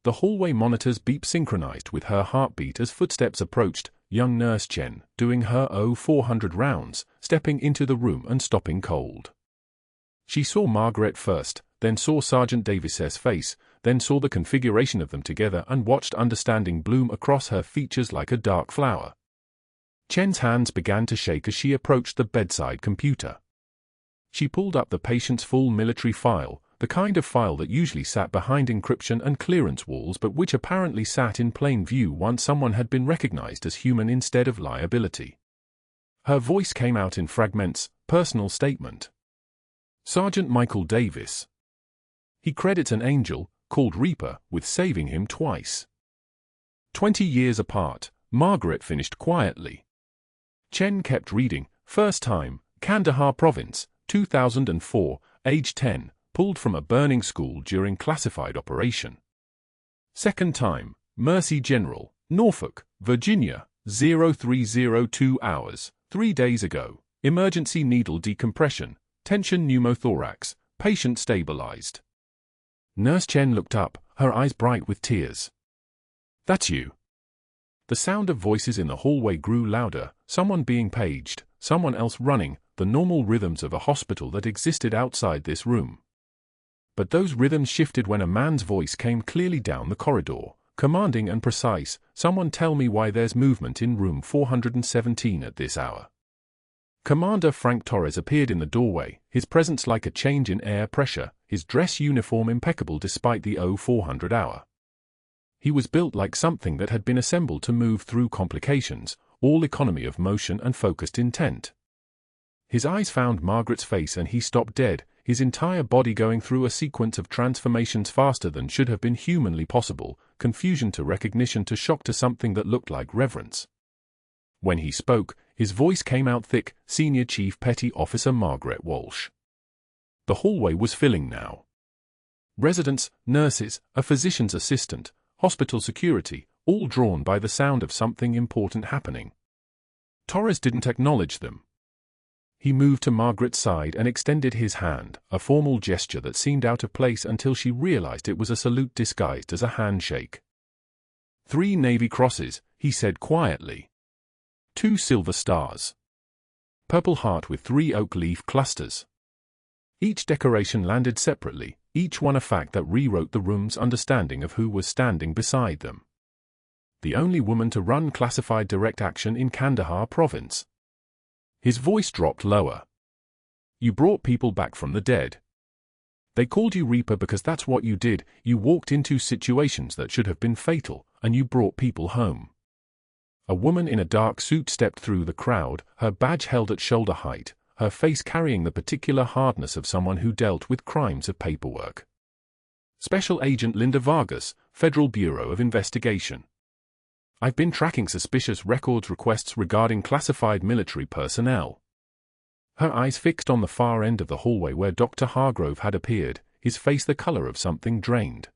The hallway monitors beep synchronized with her heartbeat as footsteps approached, young Nurse Chen, doing her 0400 rounds, stepping into the room and stopping cold. She saw Margaret first, then saw Sergeant Davis's face, then saw the configuration of them together and watched understanding bloom across her features like a dark flower. Chen's hands began to shake as she approached the bedside computer. She pulled up the patient's full military file, the kind of file that usually sat behind encryption and clearance walls but which apparently sat in plain view once someone had been recognized as human instead of liability. Her voice came out in fragments, personal statement. Sergeant Michael Davis. He credits an angel, called Reaper, with saving him twice. 20 years apart, Margaret finished quietly. Chen kept reading. First time, Kandahar Province, 2004, age 10, pulled from a burning school during classified operation. Second time, Mercy General, Norfolk, Virginia, 0302 hours, 3 days ago, emergency needle decompression, tension pneumothorax, patient stabilized. Nurse Chen looked up, her eyes bright with tears. That's you. The sound of voices in the hallway grew louder, someone being paged, someone else running, the normal rhythms of a hospital that existed outside this room. But those rhythms shifted when a man's voice came clearly down the corridor, commanding and precise, "Someone tell me why there's movement in room 417 at this hour." Commander Frank Torres appeared in the doorway, his presence like a change in air pressure, his dress uniform impeccable despite the 0400 hour. He was built like something that had been assembled to move through complications, all economy of motion and focused intent. His eyes found Margaret's face and he stopped dead, his entire body going through a sequence of transformations faster than should have been humanly possible, confusion to recognition to shock to something that looked like reverence. When he spoke, his voice came out thick, Senior Chief Petty Officer Margaret Walsh. The hallway was filling now. Residents, nurses, a physician's assistant, hospital security, all drawn by the sound of something important happening. Torres didn't acknowledge them. He moved to Margaret's side and extended his hand, a formal gesture that seemed out of place until she realized it was a salute disguised as a handshake. 3 Navy crosses, he said quietly. 2 silver stars. Purple heart with 3 oak leaf clusters. Each decoration landed separately, each one a fact that rewrote the room's understanding of who was standing beside them. The only woman to run classified direct action in Kandahar province. His voice dropped lower. You brought people back from the dead. They called you Reaper because that's what you did. You walked into situations that should have been fatal, and you brought people home. A woman in a dark suit stepped through the crowd, her badge held at shoulder height, her face carrying the particular hardness of someone who dealt with crimes of paperwork. Special Agent Linda Vargas, Federal Bureau of Investigation. I've been tracking suspicious records requests regarding classified military personnel. Her eyes fixed on the far end of the hallway where Dr. Hargrove had appeared, his face the color of something drained.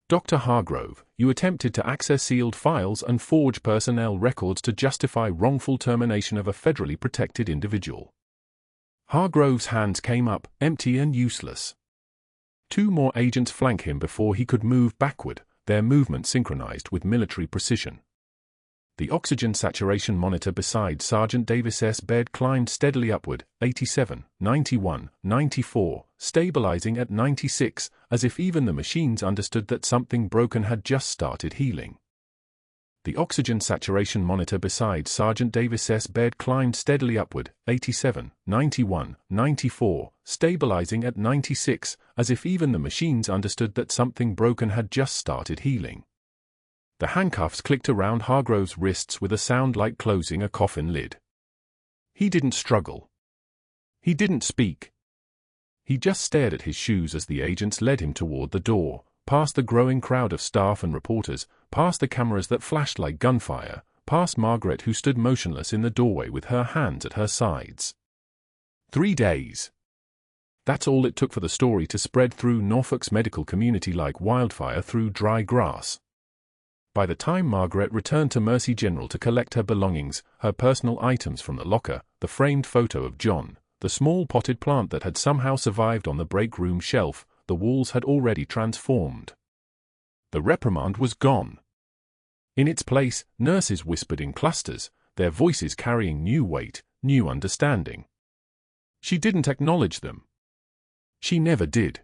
Dr. Hargrove, you attempted to access sealed files and forge personnel records to justify wrongful termination of a federally protected individual. Hargrove's hands came up, empty and useless. Two more agents flank him before he could move backward, their movement synchronized with military precision. The oxygen saturation monitor beside Sergeant Davis's bed climbed steadily upward, 87, 91, 94, stabilizing at 96, as if even the machines understood that something broken had just started healing. The oxygen saturation monitor beside Sergeant Davis's bed climbed steadily upward, 87, 91, 94, stabilizing at 96, as if even the machines understood that something broken had just started healing. The handcuffs clicked around Hargrove's wrists with a sound like closing a coffin lid. He didn't struggle. He didn't speak. He just stared at his shoes as the agents led him toward the door, past the growing crowd of staff and reporters, past the cameras that flashed like gunfire, past Margaret who stood motionless in the doorway with her hands at her sides. 3 days. That's all it took for the story to spread through Norfolk's medical community like wildfire through dry grass. By the time Margaret returned to Mercy General to collect her belongings, her personal items from the locker, the framed photo of John, the small potted plant that had somehow survived on the break room shelf, the walls had already transformed. The reprimand was gone. In its place, nurses whispered in clusters, their voices carrying new weight, new understanding. She didn't acknowledge them. She never did.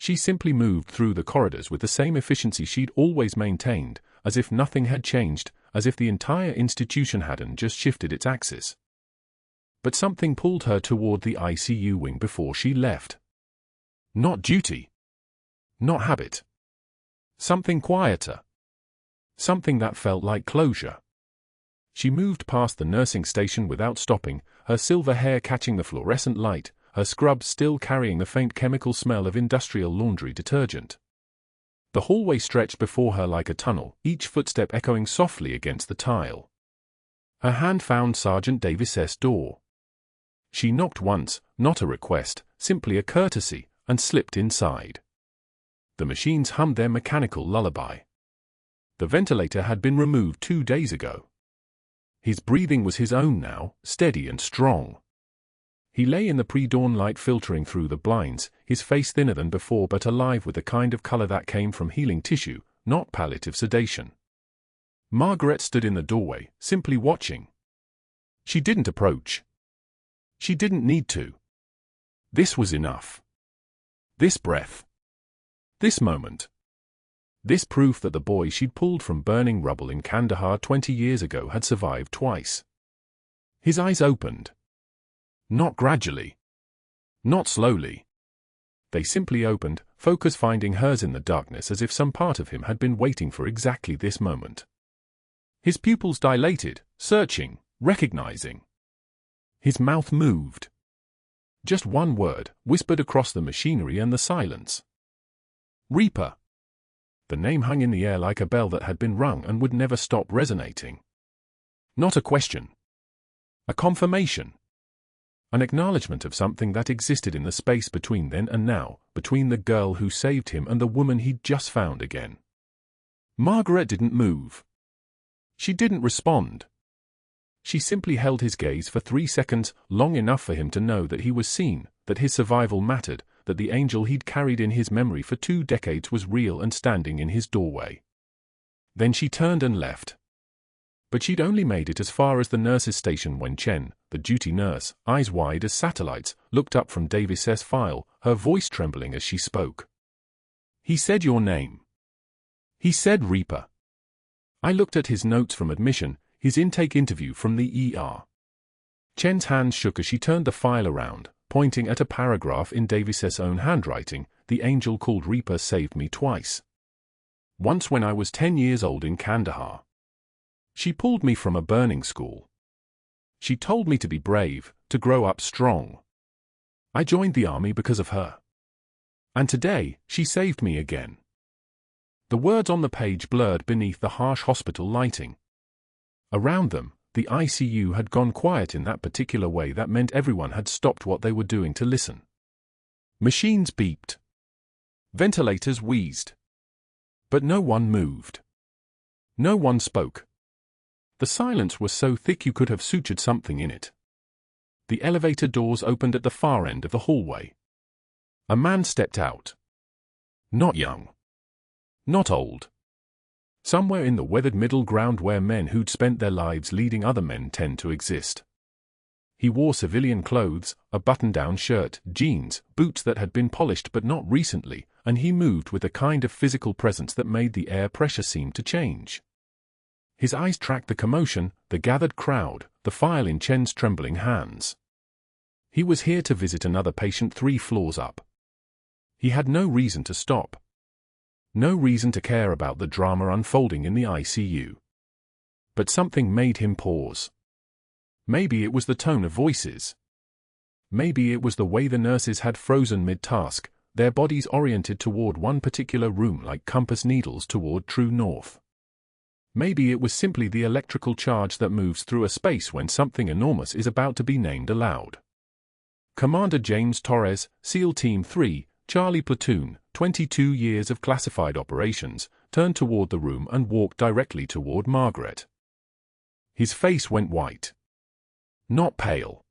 She simply moved through the corridors with the same efficiency she'd always maintained, as if nothing had changed, as if the entire institution hadn't just shifted its axis. But something pulled her toward the ICU wing before she left. Not duty. Not habit. Something quieter. Something that felt like closure. She moved past the nursing station without stopping, her silver hair catching the fluorescent light, her scrubs still carrying the faint chemical smell of industrial laundry detergent. The hallway stretched before her like a tunnel, each footstep echoing softly against the tile. Her hand found Sergeant Davis's door. She knocked once, not a request, simply a courtesy, and slipped inside. The machines hummed their mechanical lullaby. The ventilator had been removed 2 days ago. His breathing was his own now, steady and strong. He lay in the pre-dawn light filtering through the blinds, his face thinner than before but alive with the kind of color that came from healing tissue, not palliative sedation. Margaret stood in the doorway, simply watching. She didn't approach. She didn't need to. This was enough. This breath. This moment. This proof that the boy she'd pulled from burning rubble in Kandahar 20 years ago had survived twice. His eyes opened. Not gradually. Not slowly. They simply opened, focus finding hers in the darkness as if some part of him had been waiting for exactly this moment. His pupils dilated, searching, recognizing. His mouth moved. Just one word, whispered across the machinery and the silence. Reaper. The name hung in the air like a bell that had been rung and would never stop resonating. Not a question. A confirmation. An acknowledgement of something that existed in the space between then and now, between the girl who saved him and the woman he'd just found again. Margaret didn't move. She didn't respond. She simply held his gaze for 3 seconds, long enough for him to know that he was seen, that his survival mattered, that the angel he'd carried in his memory for 2 decades was real and standing in his doorway. Then she turned and left. But she'd only made it as far as the nurse's station when Chen, the duty nurse, eyes wide as satellites, looked up from Davis's file, her voice trembling as she spoke. He said your name. He said Reaper. I looked at his notes from admission, his intake interview from the ER. Chen's hands shook as she turned the file around, pointing at a paragraph in Davis's own handwriting. "The angel called Reaper saved me twice. Once when I was 10 years old in Kandahar. She pulled me from a burning school. She told me to be brave, to grow up strong. I joined the army because of her. And today, she saved me again." The words on the page blurred beneath the harsh hospital lighting. Around them, the ICU had gone quiet in that particular way that meant everyone had stopped what they were doing to listen. Machines beeped. Ventilators wheezed. But no one moved. No one spoke. The silence was so thick you could have sutured something in it. The elevator doors opened at the far end of the hallway. A man stepped out. Not young. Not old. Somewhere in the weathered middle ground where men who'd spent their lives leading other men tend to exist. He wore civilian clothes, a button-down shirt, jeans, boots that had been polished but not recently, and he moved with a kind of physical presence that made the air pressure seem to change. His eyes tracked the commotion, the gathered crowd, the file in Chen's trembling hands. He was here to visit another patient 3 floors up. He had no reason to stop. No reason to care about the drama unfolding in the ICU. But something made him pause. Maybe it was the tone of voices. Maybe it was the way the nurses had frozen mid-task, their bodies oriented toward one particular room like compass needles toward true north. Maybe it was simply the electrical charge that moves through a space when something enormous is about to be named aloud. Commander James Torres, SEAL Team 3, Charlie Platoon, 22 years of classified operations, turned toward the room and walked directly toward Margaret. His face went white. Not pale.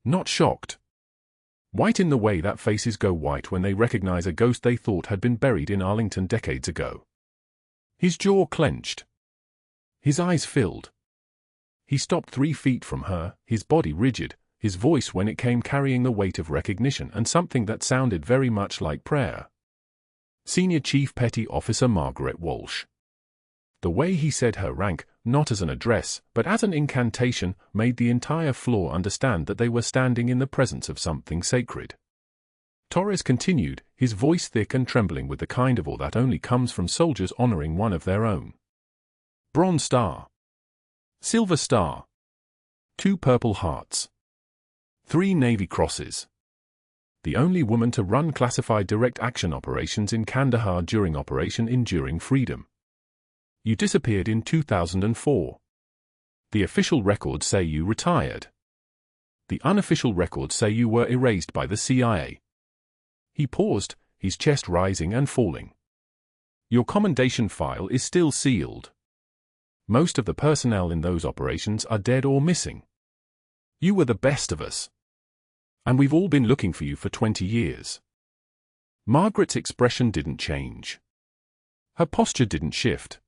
Not shocked. White in the way that faces go white when they recognize a ghost they thought had been buried in Arlington decades ago. His jaw clenched. His eyes filled. He stopped 3 feet from her, his body rigid, his voice when it came carrying the weight of recognition and something that sounded very much like prayer. Senior Chief Petty Officer Margaret Walsh. The way he said her rank, not as an address, but as an incantation, made the entire floor understand that they were standing in the presence of something sacred. Torres continued, his voice thick and trembling with the kind of awe that only comes from soldiers honoring one of their own. Bronze Star. Silver Star. 2 Purple Hearts. 3 Navy Crosses. The only woman to run classified direct action operations in Kandahar during Operation Enduring Freedom. You disappeared in 2004. The official records say you retired. The unofficial records say you were erased by the CIA. He paused, his chest rising and falling. Your commendation file is still sealed. Most of the personnel in those operations are dead or missing. You were the best of us. And we've all been looking for you for 20 years. Margaret's expression didn't change. Her posture didn't shift.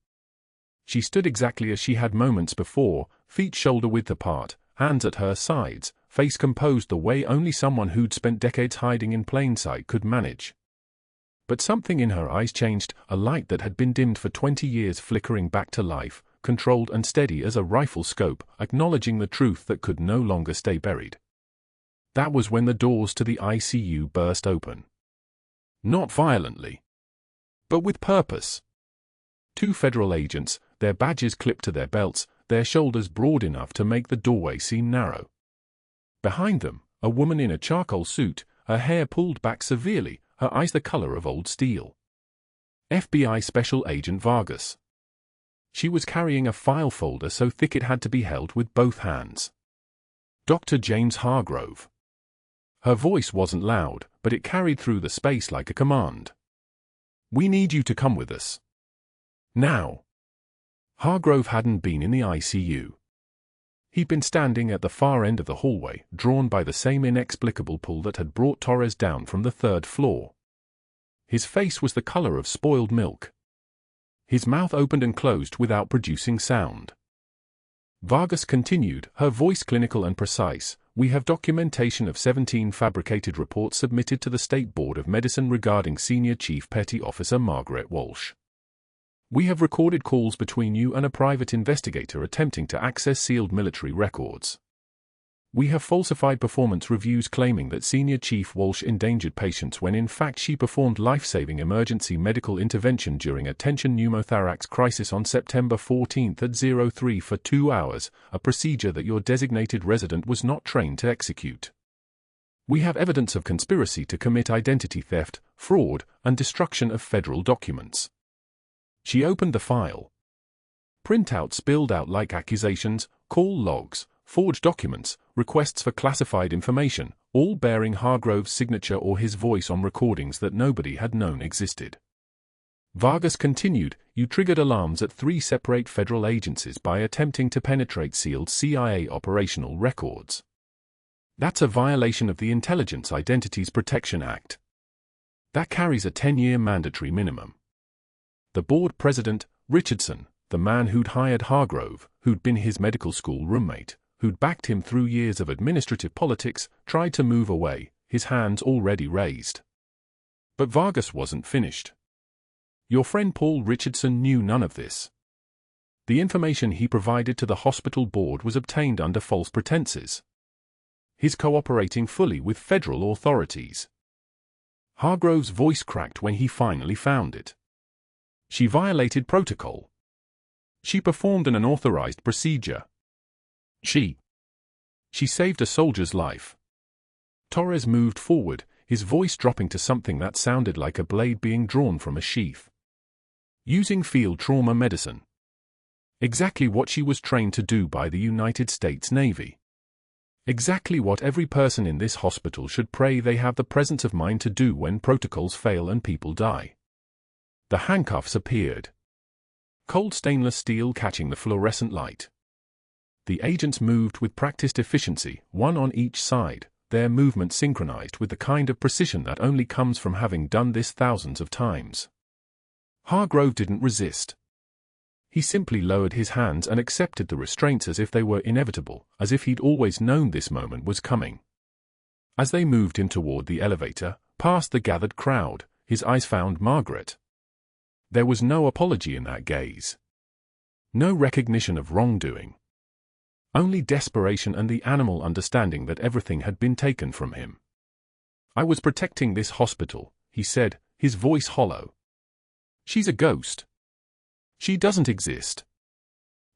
She stood exactly as she had moments before, feet shoulder-width apart, hands at her sides, face composed the way only someone who'd spent decades hiding in plain sight could manage. But something in her eyes changed, a light that had been dimmed for 20 years flickering back to life, controlled and steady as a rifle scope, acknowledging the truth that could no longer stay buried. That was when the doors to the ICU burst open. Not violently, but with purpose. 2 federal agents, their badges clipped to their belts, their shoulders broad enough to make the doorway seem narrow. Behind them, a woman in a charcoal suit, her hair pulled back severely, her eyes the color of old steel. FBI Special Agent Vargas. She was carrying a file folder so thick it had to be held with both hands. Dr. James Hargrove. Her voice wasn't loud, but it carried through the space like a command. We need you to come with us. Now. Hargrove hadn't been in the ICU. He'd been standing at the far end of the hallway, drawn by the same inexplicable pull that had brought Torres down from the 3rd floor. His face was the color of spoiled milk. His mouth opened and closed without producing sound. Vargas continued, her voice clinical and precise. We have documentation of 17 fabricated reports submitted to the State Board of Medicine regarding Senior Chief Petty Officer Margaret Walsh. We have recorded calls between you and a private investigator attempting to access sealed military records. We have falsified performance reviews claiming that Senior Chief Walsh endangered patients when in fact she performed life-saving emergency medical intervention during a tension pneumothorax crisis on September 14 at 03 for 2 hours, a procedure that your designated resident was not trained to execute. We have evidence of conspiracy to commit identity theft, fraud, and destruction of federal documents. She opened the file. Printouts spilled out like accusations, call logs, forged documents, requests for classified information, all bearing Hargrove's signature or his voice on recordings that nobody had known existed. Vargas continued, "You triggered alarms at 3 separate federal agencies by attempting to penetrate sealed CIA operational records. That's a violation of the Intelligence Identities Protection Act. That carries a 10-year mandatory minimum." The board president, Richardson, the man who'd hired Hargrove, who'd been his medical school roommate, who'd backed him through years of administrative politics, tried to move away, his hands already raised. But Vargas wasn't finished. "Your friend Paul Richardson knew none of this. The information he provided to the hospital board was obtained under false pretenses. He's cooperating fully with federal authorities." Hargrove's voice cracked when he finally found it. She violated protocol. She performed an unauthorized procedure. She saved a soldier's life. Torres moved forward, his voice dropping to something that sounded like a blade being drawn from a sheath. "Using field trauma medicine. Exactly what she was trained to do by the United States Navy. Exactly what every person in this hospital should pray they have the presence of mind to do when protocols fail and people die." The handcuffs appeared. Cold stainless steel catching the fluorescent light. The agents moved with practiced efficiency, one on each side, their movement synchronized with the kind of precision that only comes from having done this thousands of times. Hargrove didn't resist. He simply lowered his hands and accepted the restraints as if they were inevitable, as if he'd always known this moment was coming. As they moved him toward the elevator, past the gathered crowd, his eyes found Margaret. There was no apology in that gaze. No recognition of wrongdoing. Only desperation and the animal understanding that everything had been taken from him. "I was protecting this hospital," he said, his voice hollow. "She's a ghost. She doesn't exist."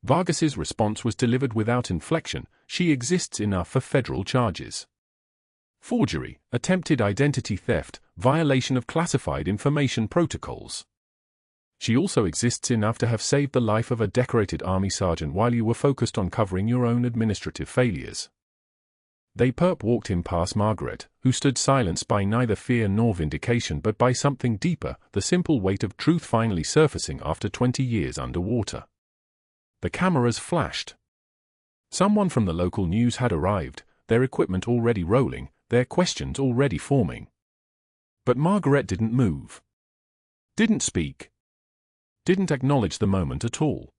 Vargas's response was delivered without inflection. "She exists enough for federal charges. Forgery, attempted identity theft, violation of classified information protocols. She also exists enough to have saved the life of a decorated Army sergeant while you were focused on covering your own administrative failures." They walked him past Margaret, who stood silenced by neither fear nor vindication but by something deeper, the simple weight of truth finally surfacing after 20 years underwater. The cameras flashed. Someone from the local news had arrived, their equipment already rolling, their questions already forming. But Margaret didn't move. Didn't speak. Didn't acknowledge the moment at all.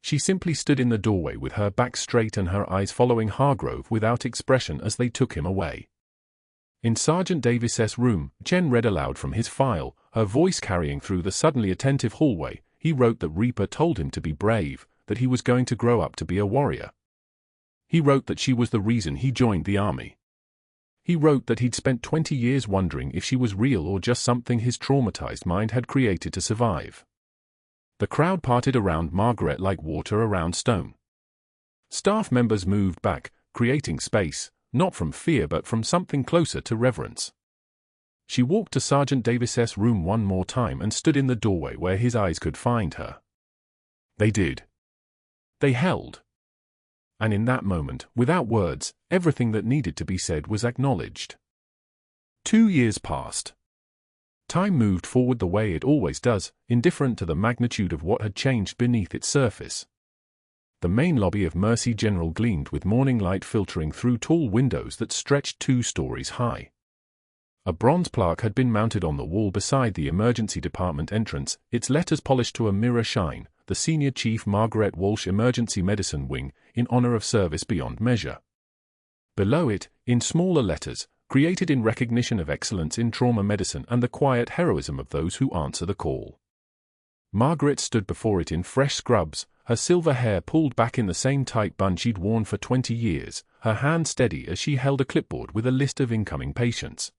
She simply stood in the doorway with her back straight and her eyes following Hargrove without expression as they took him away. In Sergeant Davis's room, Jen read aloud from his file, her voice carrying through the suddenly attentive hallway. He wrote that Reaper told him to be brave, that he was going to grow up to be a warrior. He wrote that she was the reason he joined the army. He wrote that he'd spent 20 years wondering if she was real or just something his traumatized mind had created to survive. The crowd parted around Margaret like water around stone. Staff members moved back, creating space, not from fear but from something closer to reverence. She walked to Sergeant Davis's room one more time and stood in the doorway where his eyes could find her. They did. They held. And in that moment, without words, everything that needed to be said was acknowledged. 2 years passed. Time moved forward the way it always does, indifferent to the magnitude of what had changed beneath its surface. The main lobby of Mercy General gleamed with morning light filtering through tall windows that stretched 2 stories high. A bronze plaque had been mounted on the wall beside the emergency department entrance, its letters polished to a mirror shine, the Senior Chief Margaret Walsh Emergency Medicine Wing, in honor of service beyond measure. Below it, in smaller letters, created in recognition of excellence in trauma medicine and the quiet heroism of those who answer the call. Margaret stood before it in fresh scrubs, her silver hair pulled back in the same tight bun she'd worn for 20 years, her hand steady as she held a clipboard with a list of incoming patients.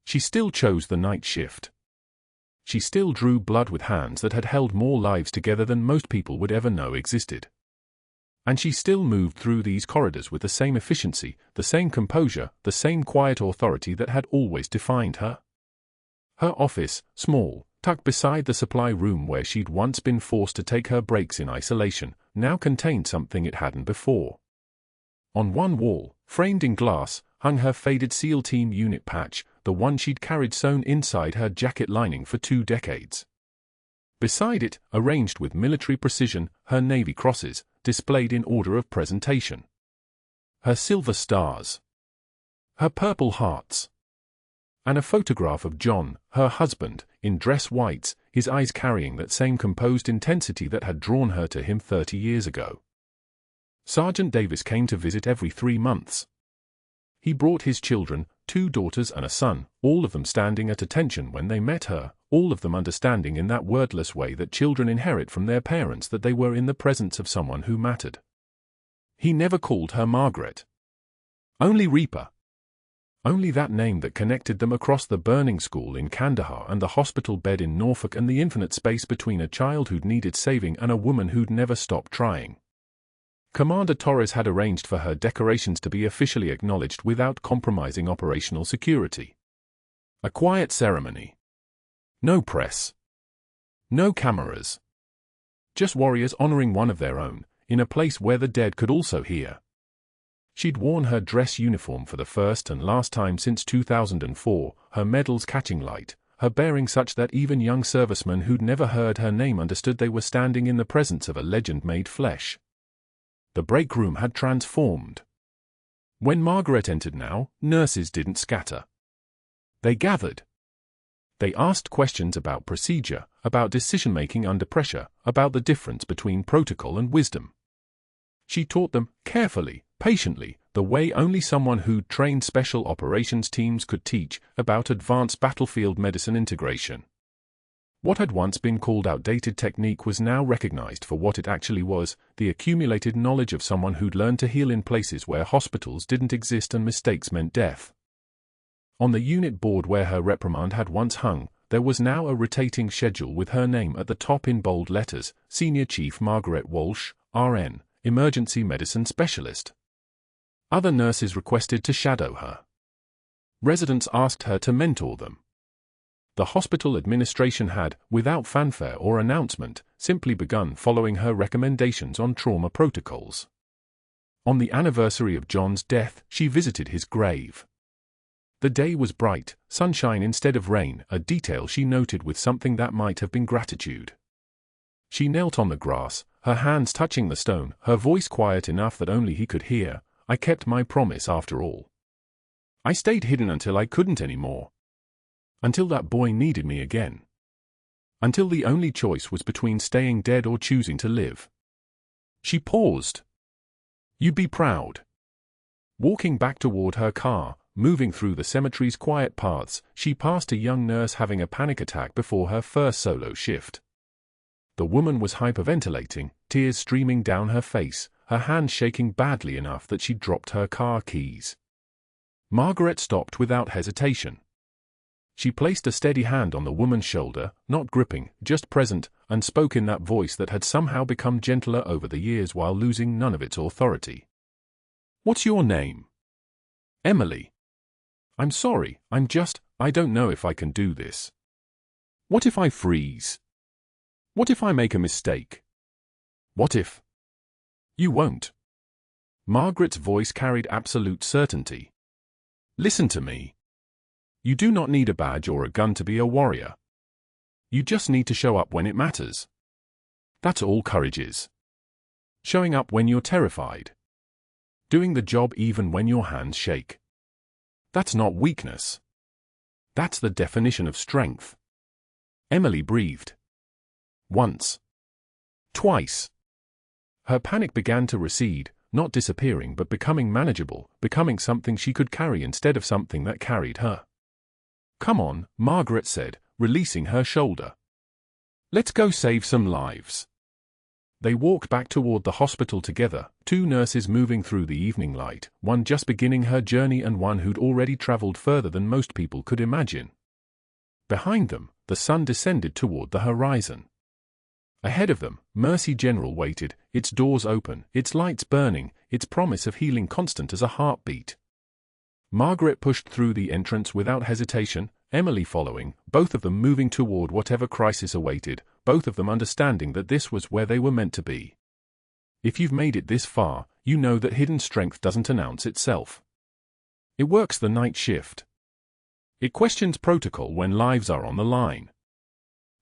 She still chose the night shift. She still drew blood with hands that had held more lives together than most people would ever know existed. And she still moved through these corridors with the same efficiency, the same composure, the same quiet authority that had always defined her. Her office, small, tucked beside the supply room where she'd once been forced to take her breaks in isolation, now contained something it hadn't before. On one wall, framed in glass, hung her faded SEAL Team unit patch, the one she'd carried sewn inside her jacket lining for 2 decades. Beside it, arranged with military precision, her Navy crosses, displayed in order of presentation. Her silver stars. Her purple hearts. And a photograph of John, her husband, in dress whites, his eyes carrying that same composed intensity that had drawn her to him 30 years ago. Sergeant Davis came to visit every 3 months. He brought his children, 2 daughters and a son, all of them standing at attention when they met her, all of them understanding in that wordless way that children inherit from their parents that they were in the presence of someone who mattered. He never called her Margaret. Only Reaper. Only that name that connected them across the burning school in Kandahar and the hospital bed in Norfolk and the infinite space between a child who'd needed saving and a woman who'd never stopped trying. Commander Torres had arranged for her decorations to be officially acknowledged without compromising operational security. A quiet ceremony. No press. No cameras. Just warriors honoring one of their own, in a place where the dead could also hear. She'd worn her dress uniform for the first and last time since 2004, her medals catching light, her bearing such that even young servicemen who'd never heard her name understood they were standing in the presence of a legend made flesh. The break room had transformed. When Margaret entered now, nurses didn't scatter. They gathered. They asked questions about procedure, about decision-making under pressure, about the difference between protocol and wisdom. She taught them, carefully, patiently, the way only someone who'd trained special operations teams could teach, about advanced battlefield medicine integration. What had once been called outdated technique was now recognized for what it actually was, the accumulated knowledge of someone who'd learned to heal in places where hospitals didn't exist and mistakes meant death. On the unit board where her reprimand had once hung, there was now a rotating schedule with her name at the top in bold letters, Senior Chief Margaret Walsh, RN, Emergency Medicine Specialist. Other nurses requested to shadow her. Residents asked her to mentor them. The hospital administration had, without fanfare or announcement, simply begun following her recommendations on trauma protocols. On the anniversary of John's death, she visited his grave. The day was bright, sunshine instead of rain, a detail she noted with something that might have been gratitude. She knelt on the grass, her hands touching the stone, her voice quiet enough that only he could hear. I kept my promise after all. I stayed hidden until I couldn't anymore. Until that boy needed me again. Until the only choice was between staying dead or choosing to live. She paused. You'd be proud. Walking back toward her car, moving through the cemetery's quiet paths, she passed a young nurse having a panic attack before her first solo shift. The woman was hyperventilating, tears streaming down her face, her hand shaking badly enough that she dropped her car keys. Margaret stopped without hesitation. She placed a steady hand on the woman's shoulder, not gripping, just present, and spoke in that voice that had somehow become gentler over the years while losing none of its authority. What's your name? Emily. I'm sorry, I don't know if I can do this. What if I freeze? What if I make a mistake? What if? You won't. Margaret's voice carried absolute certainty. Listen to me. You do not need a badge or a gun to be a warrior. You just need to show up when it matters. That's all courage is. Showing up when you're terrified. Doing the job even when your hands shake. That's not weakness. That's the definition of strength. Emily breathed. Once. Twice. Her panic began to recede, not disappearing but becoming manageable, becoming something she could carry instead of something that carried her. Come on, Margaret said, releasing her shoulder. Let's go save some lives. They walked back toward the hospital together, two nurses moving through the evening light, one just beginning her journey and one who'd already traveled further than most people could imagine. Behind them, the sun descended toward the horizon. Ahead of them, Mercy General waited, its doors open, its lights burning, its promise of healing constant as a heartbeat. Margaret pushed through the entrance without hesitation, Emily following, both of them moving toward whatever crisis awaited, both of them understanding that this was where they were meant to be. If you've made it this far, you know that hidden strength doesn't announce itself. It works the night shift. It questions protocol when lives are on the line.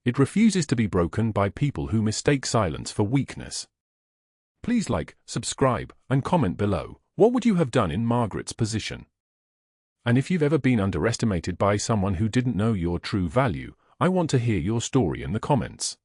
It refuses to be broken by people who mistake silence for weakness. Please like, subscribe, and comment below. What would you have done in Margaret's position? And if you've ever been underestimated by someone who didn't know your true value, I want to hear your story in the comments.